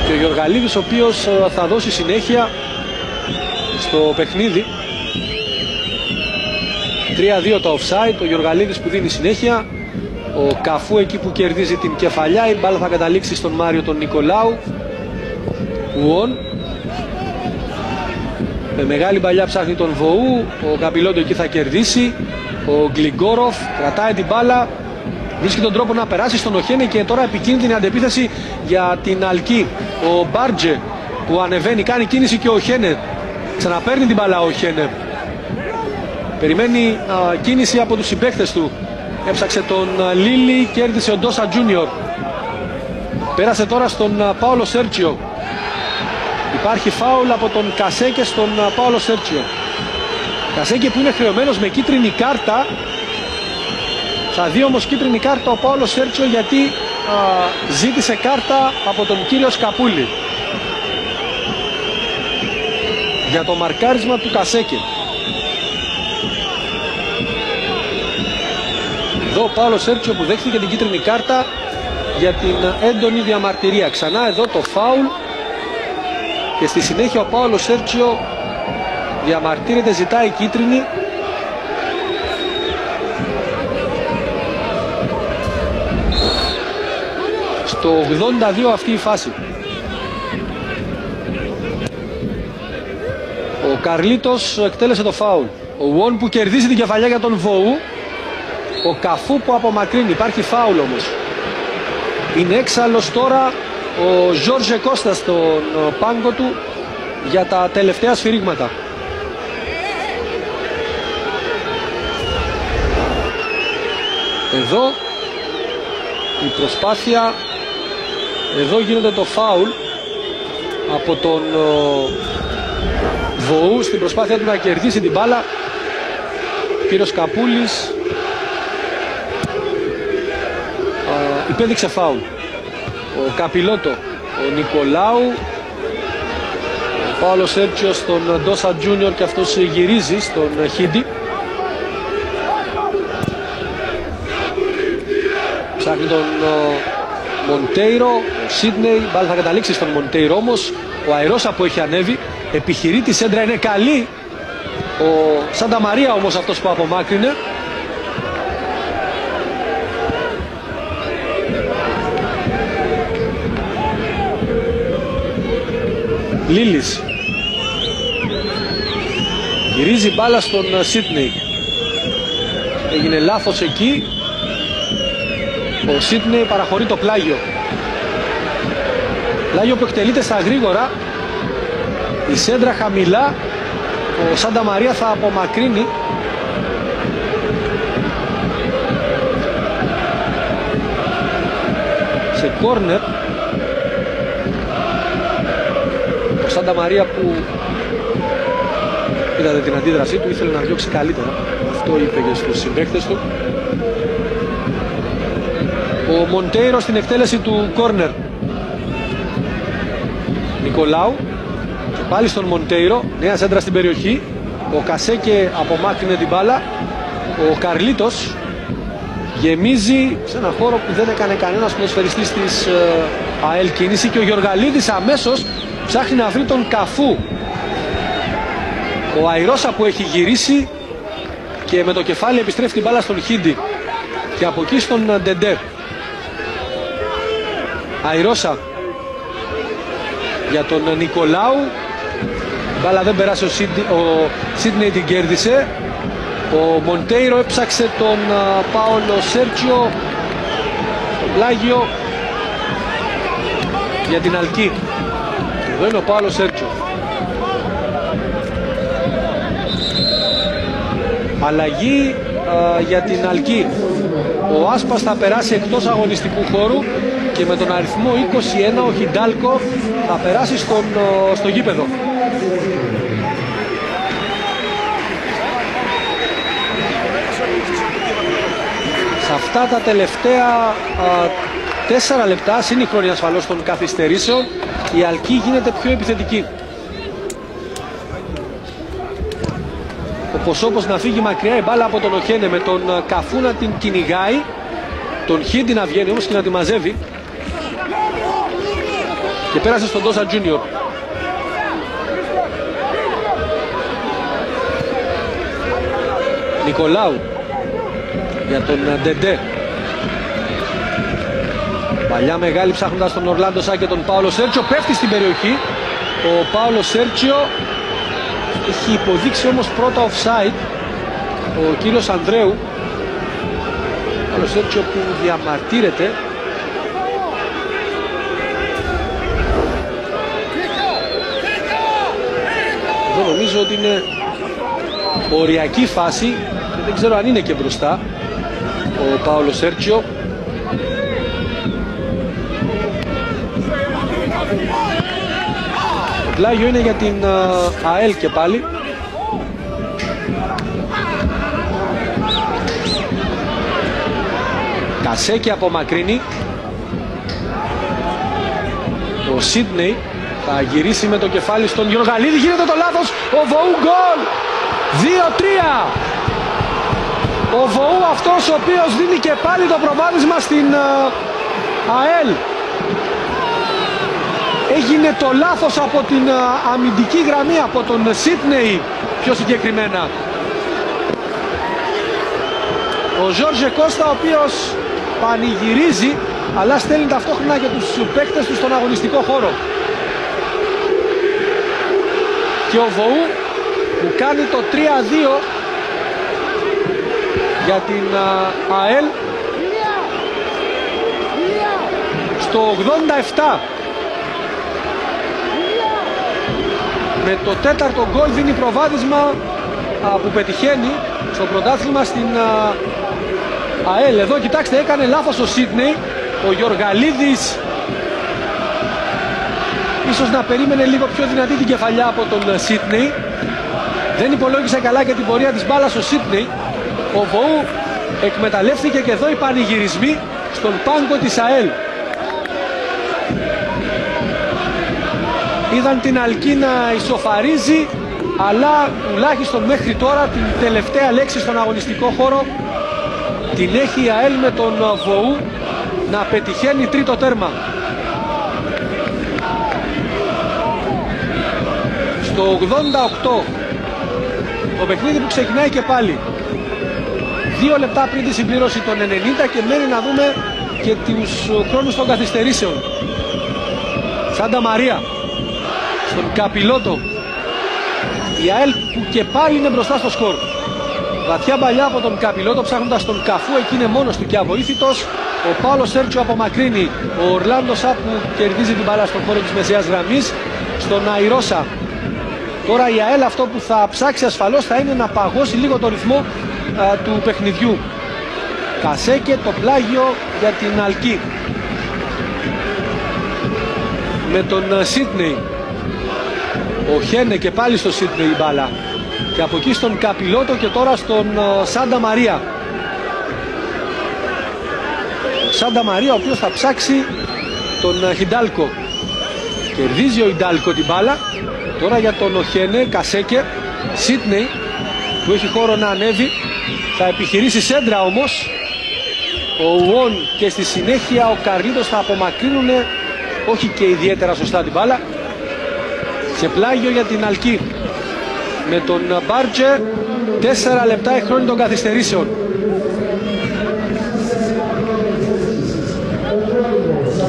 Και ο Γιοργαλίδης, ο οποίος θα δώσει συνέχεια στο παιχνίδι. 3-2 το offside, ο Γιοργαλίδης που δίνει συνέχεια. Ο Καφού εκεί που κερδίζει την κεφαλιά. Η μπάλα θα καταλήξει στον Μάριο τον Νικολάου. Ουόν. Με μεγάλη παλιά ψάχνει τον Βοού. Ο Γκαμπιλόντο εκεί θα κερδίσει. Ο Γκλιγκόροφ κρατάει την μπάλα. Βρίσκει τον τρόπο να περάσει στον Οχένε και τώρα επικίνδυνη αντεπίθεση για την Αλκή. Ο Μπάρτζε που ανεβαίνει, κάνει κίνηση και ο Οχένε. Ξαναπαίρνει την μπάλα ο Οχένε. Περιμένει κίνηση από τους συμπαίκτες του. Έψαξε τον Λίλι, κέρδισε ο Ντόσα Τζούνιορ. Πέρασε τώρα στον Πάολο Σέρτσιο. Υπάρχει φάουλ από τον Κασέκε στον Πάολο Σέρτσιο. Κασέκε που είναι χρεωμένος με κίτρινη κάρτα. Θα δει όμως κίτρινη κάρτα ο Πάολο Σέρτσιο γιατί ζήτησε κάρτα από τον κύριο Σκαπούλη για το μαρκάρισμα του Κασέκε. Εδώ ο Πάολο Σέρτσιο που δέχτηκε την κίτρινη κάρτα για την έντονη διαμαρτυρία. Ξανά εδώ το φάουλ και στη συνέχεια ο Πάολο Σέρτσιο διαμαρτύρεται, ζητάει κίτρινη. Στο 82 αυτή η φάση. Ο Καρλίτος εκτέλεσε το φάουλ. Ο Ουόν που κερδίζει την κεφαλιά για τον Βοού. Ο Καφού που απομακρύνει. Υπάρχει φάουλ όμως. Είναι έξαλλος τώρα ο Ζόρζε Κώστα στον πάγκο του για τα τελευταία σφυρίγματα. Εδώ η προσπάθεια, εδώ γίνεται το φάουλ από τον Βοού στην προσπάθεια του να κερδίσει την μπάλα. Κύριος Καπούλης υπέδειξε φάουλ ο Καπιλότο, ο Νικολάου, ο Πάολο Σέρτσιο στον Ντόσα Τζούνιορ και αυτός γυρίζει στον Χίντι. Ψάχνει τον Μοντέιρο, ο Σίδνεϊ, μπάλα θα καταλήξει στον Μοντέιρο όμως. Ο Αϊρώσα που έχει ανέβει επιχειρεί, τη σέντρα είναι καλή. Ο Σάντα Μαρία όμως αυτός που απομάκρυνε. Λίλης γυρίζει μπάλα στον Σίδνεϊ. Έγινε λάθος εκεί. Ο Σίδνεϊ παραχωρεί το πλάγιο. Πλάγιο που εκτελείται στα γρήγορα. Η σέντρα χαμηλά. Ο Σάντα Μαρία θα απομακρύνει. Σε κόρνερ. Ο Σάντα Μαρία που είδατε την αντίδρασή του, ήθελε να διώξει καλύτερα. Αυτό είπε και στους συμπαίκτες του. Ο Μοντέιρο στην εκτέλεση του κόρνερ. Νικολάου και πάλι στον Μοντέιρο, νέα σέντρα στην περιοχή. Ο Κασέκε απομάκρυνε την μπάλα. Ο Καρλίτος γεμίζει σε ένα χώρο που δεν έκανε κανένας ποδοσφαιριστής της ΑΕΛ κίνηση και ο Γιοργαλίδης αμέσως ψάχνει να βρει τον Καφού. Ο Αϊρώσα που έχει γυρίσει και με το κεφάλι επιστρέφει την μπάλα στον Χίντι και από εκεί στον Ντεντέρ. Αϊρώσα για τον Νικολάου. Μπάλα δεν περάσει, ο Σίδνεϊ την κέρδισε. Ο Μοντέιρο έψαξε τον Πάολο Σέρτσιο. Το πλάγιο για την Αλκή. Εδώ είναι ο Πάολο Σέρτσιο. Αλλαγή για την Αλκή. Ο Άσπας θα περάσει εκτός αγωνιστικού χώρου και με τον αριθμό 21 ο Χιντάλκο θα περάσει στο γήπεδο. Σε αυτά τα τελευταία 4 λεπτά, σύγχρονη ασφαλώς των καθυστερήσεων, η Αλκή γίνεται πιο επιθετική. Ο Ποσόπος να φύγει μακριά, η μπάλα από τον Οχένε με τον Καφού να την κυνηγάει, τον Χίντι να βγαίνει όμως και να τη μαζεύει και πέρασε στον Ντόσα Τζούνιορ. Νικολάου για τον Ντεντέ. Παλιά μεγάλη ψάχνοντας τον Ορλάντο Σά και τον Πάολο Σέρτσιο, πέφτει στην περιοχή. Ο Πάολο Σέρτσιο έχει υποδείξει όμως πρώτα offside ο κύριος Ανδρέου. Πάολο Σέρτσιο που διαμαρτύρεται. Εδώ νομίζω ότι είναι οριακή φάση και δεν ξέρω αν είναι και μπροστά ο Πάολο Σέρτσιο. Το πλάγιο είναι για την ΑΕΛ και πάλι. Κασέκη απομακρύνει. Ο Σίδνεϊ θα γυρίσει με το κεφάλι στον Γιοργαλίδη. Γίνεται το λάθος. Ο Βοού γκολ. 2-3. Ο Βοού αυτός ο οποίος δίνει και πάλι το προβάδισμα στην ΑΕΛ. Έγινε το λάθος από την αμυντική γραμμή, από τον Σίδνεϊ πιο συγκεκριμένα. Ο Ζόρζε Κώστα ο οποίος πανηγυρίζει αλλά στέλνει ταυτόχρονα και τους παίκτες του στον αγωνιστικό χώρο. Και ο Βοού που κάνει το 3-2 για την ΑΕΛ στο 87. Με το τέταρτο γκολ δίνει προβάδισμα που πετυχαίνει στο πρωτάθλημα στην ΑΕΛ. Εδώ κοιτάξτε, έκανε λάθος ο Σίδνεϊ. Ο Γιοργαλίδης ίσως να περίμενε λίγο πιο δυνατή την κεφαλιά από τον Σίδνεϊ. Δεν υπολόγισε καλά και την πορεία της μπάλας ο Σίδνεϊ. Ο Βοού εκμεταλλεύτηκε και εδώ οι πανηγυρισμοί στον πάγκο της ΑΕΛ. Είδαν την Αλκή να ισοφαρίζει, αλλά τουλάχιστον μέχρι τώρα την τελευταία λέξη στον αγωνιστικό χώρο την έχει η ΑΕΛ με τον Βοού να πετυχαίνει τρίτο τέρμα. Στο 88 το παιχνίδι που ξεκινάει και πάλι 2 λεπτά πριν τη συμπλήρωση των 90 και μένει να δούμε και τους χρόνους των καθυστερήσεων. Σάντα Μαρία στον Καπιλότο, η ΑΕΛ που και πάλι είναι μπροστά στο σκορ. Βαθιά παλιά από τον Καπιλότο ψάχνοντας τον Καφού, εκεί είναι μόνος του και αβοήθητος. Ο Πάολο Σέρτσιο απομακρύνει, ο Ορλάντο Σα που κερδίζει την μπάλα στον χώρο της μεσαίας γραμμής, στον Αϊρώσα. Τώρα η ΑΕΛ αυτό που θα ψάξει ασφαλώς θα είναι να παγώσει λίγο το ρυθμό του παιχνιδιού. Κασέκε, το πλάγιο για την Αλκή. Με τον Σίτνεϊ. Ο Χένε και πάλι στο Σίτνεϊ η μπάλα. Και από εκεί στον Καπιλότο και τώρα στον Σάντα Μαρία. Σάντα Μαρία ο οποίος θα ψάξει τον Χιντάλκο. Κερδίζει ο Χιντάλκο την μπάλα. Τώρα για τον Οχένε, Κασέκε, Σίτνεϊ που έχει χώρο να ανέβει. Θα επιχειρήσει σέντρα όμως ο Ουόν και στη συνέχεια ο Καρλίτος θα απομακρύνουν όχι και ιδιαίτερα σωστά την μπάλα. Και πλάγιο για την Αλκή. Με τον Μπάρτζε 4 λεπτά η χρόνη των καθυστερήσεων.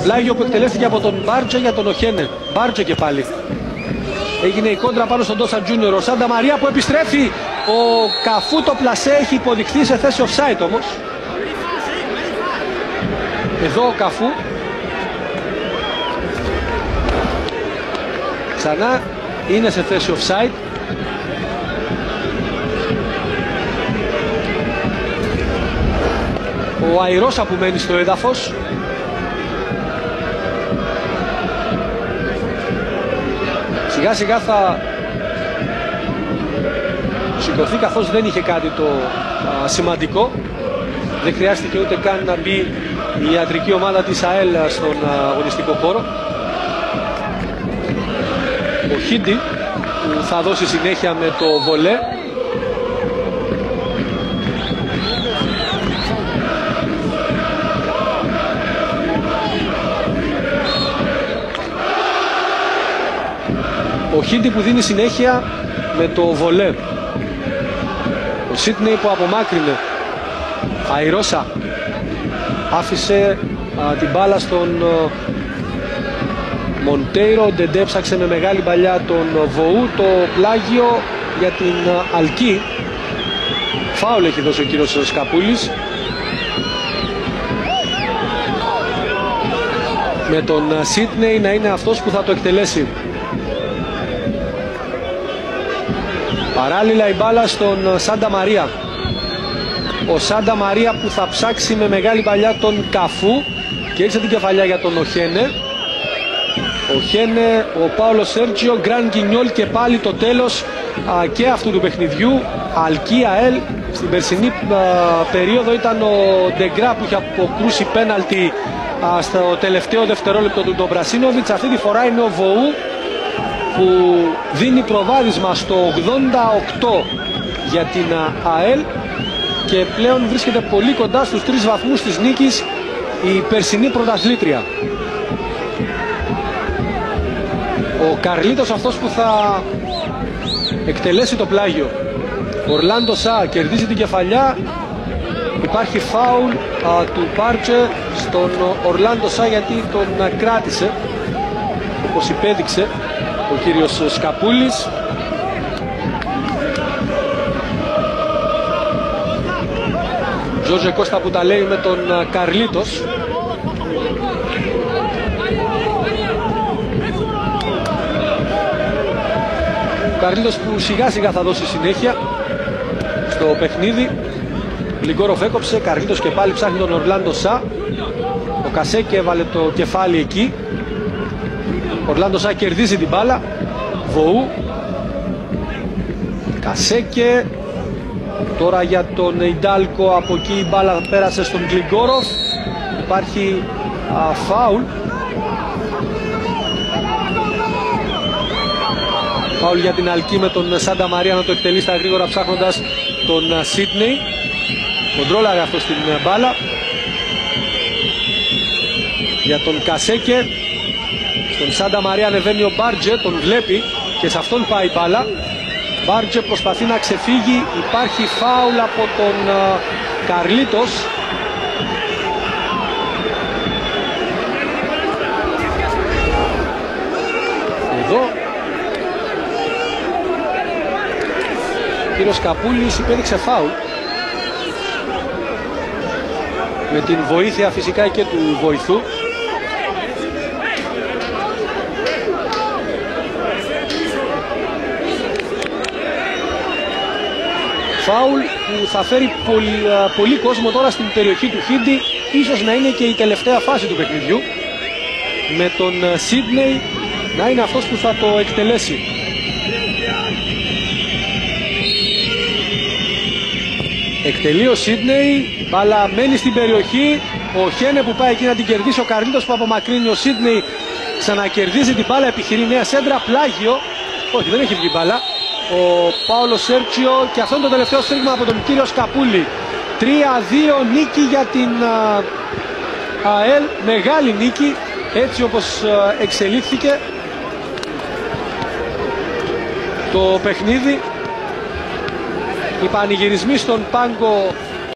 Πλάγιο που εκτελέστηκε από τον Μπάρτζε για τον Οχένε. Μπάρτζε και πάλι. Έγινε η κόντρα πάνω στον Ντόσα Τζούνιορ. Ο Σάντα Μαρία που επιστρέφει. Ο Καφού το πλασέ έχει υποδειχθεί σε θέση offside όμως. Εδώ ο Καφού. Ξανά είναι σε θέση offside. Ο Αϊρώσα που μένει στο έδαφος. Σιγά σιγά θα σηκωθεί καθώς δεν είχε κάτι το σημαντικό. Δεν χρειάστηκε ούτε καν να μπει η ιατρική ομάδα της ΑΕΛ στον αγωνιστικό χώρο. Ο Χίντι που θα δώσει συνέχεια με το βολέ. Ο Χίντι που δίνει συνέχεια με το βολέ. Ο Σίτνεϊ που απομάκρυνε. Αϊρώσα άφησε την μπάλα στον Μοντέιρο. Ντεντέ ψάξε με μεγάλη παλιά τον Βοού. Το πλάγιο για την Αλκή. Φάουλ έχει δώσει ο κύριος Σκαπούλης. Με τον Σίτνεϊ να είναι αυτός που θα το εκτελέσει. Παράλληλα η μπάλα στον Σάντα Μαρία. Ο Σάντα Μαρία που θα ψάξει με μεγάλη παλιά τον Καφού και ήρθε την κεφαλιά για τον Οχένε. Οχένε, ο Πάολο Σέρτζιο, Γκραν Κινιόλ και πάλι το τέλος και αυτού του παιχνιδιού. Αλκή ΑΕΛ. Στην περσινή περίοδο ήταν ο Ντεγκρά που είχε αποκρούσει πέναλτι στο τελευταίο δευτερόλεπτο του τον Μπρασίνοβιτς. Αυτή τη φορά είναι ο Βοού που δίνει προβάδισμα στο 88 για την ΑΕΛ και πλέον βρίσκεται πολύ κοντά στους 3 βαθμούς της νίκης η περσινή πρωταθλήτρια. Ο Καρλίτος αυτός που θα εκτελέσει το πλάγιο. Ορλάντο Σα κερδίζει την κεφαλιά. Υπάρχει φάουλ του Μπάρτζε στον Ορλάντο Σα γιατί τον κράτησε όπως υπέδειξε ο κύριος Σκαπούλης. Τζόρζε Κώστα που τα λέει με τον Καρλίτος. Ο Καρλίτος που σιγά σιγά θα δώσει συνέχεια στο παιχνίδι. Λιγκόροφ έκοψε, Καρλίτος και πάλι ψάχνει τον Ορλάντο Σα. Ο Κασέκε έβαλε το κεφάλι εκεί. Ορλάντο Σα κερδίζει την μπάλα. Βοού. Κασέκε. Τώρα για τον Ιντάλκο από εκεί η μπάλα πέρασε στον Γκλιγκόροφ. υπάρχει φάουλ. Φάουλ για την Αλκή με τον Σάντα Μαρία να το εκτελεί στα γρήγορα ψάχνοντας τον Σίτνεϊ. Κοντρόλαρε αυτό στην μπάλα. Για τον Κασέκε. Στον Σάντα Μαρία ανεβαίνει ο Μπάρτζε, τον βλέπει και σε αυτόν πάει η μπάλα. Μπάρτζε προσπαθεί να ξεφύγει, υπάρχει φάουλ από τον Καρλίτος. Εδώ ο κύριος Καπούλης υπέδειξε φάουλ, με την βοήθεια φυσικά και του βοηθού. Φάουλ που θα φέρει πολύ κόσμο τώρα στην περιοχή του Χίντι. Ίσως να είναι και η τελευταία φάση του παιχνιδιού, με τον Σίτνεϊ να είναι αυτός που θα το εκτελέσει. Εκτελεί ο Σίτνεϊ, μπάλα μένει στην περιοχή. Ο Χένε που πάει εκεί να την κερδίσει, ο Καρλίτος που απομακρύνει, ο Σίτνεϊ ξανακερδίζει την μπάλα, επιχειρεί νέα σέντρα, πλάγιο. Όχι, δεν έχει βγει μπάλα. Ο Πάολο Σέρτσιο, και αυτό είναι το τελευταίο σφύριγμα από τον κύριο Σκαπούλη. 3-2 νίκη για την ΑΕΛ, μεγάλη νίκη έτσι όπως εξελίχθηκε το παιχνίδι. Οι πανηγυρισμοί στον πάγκο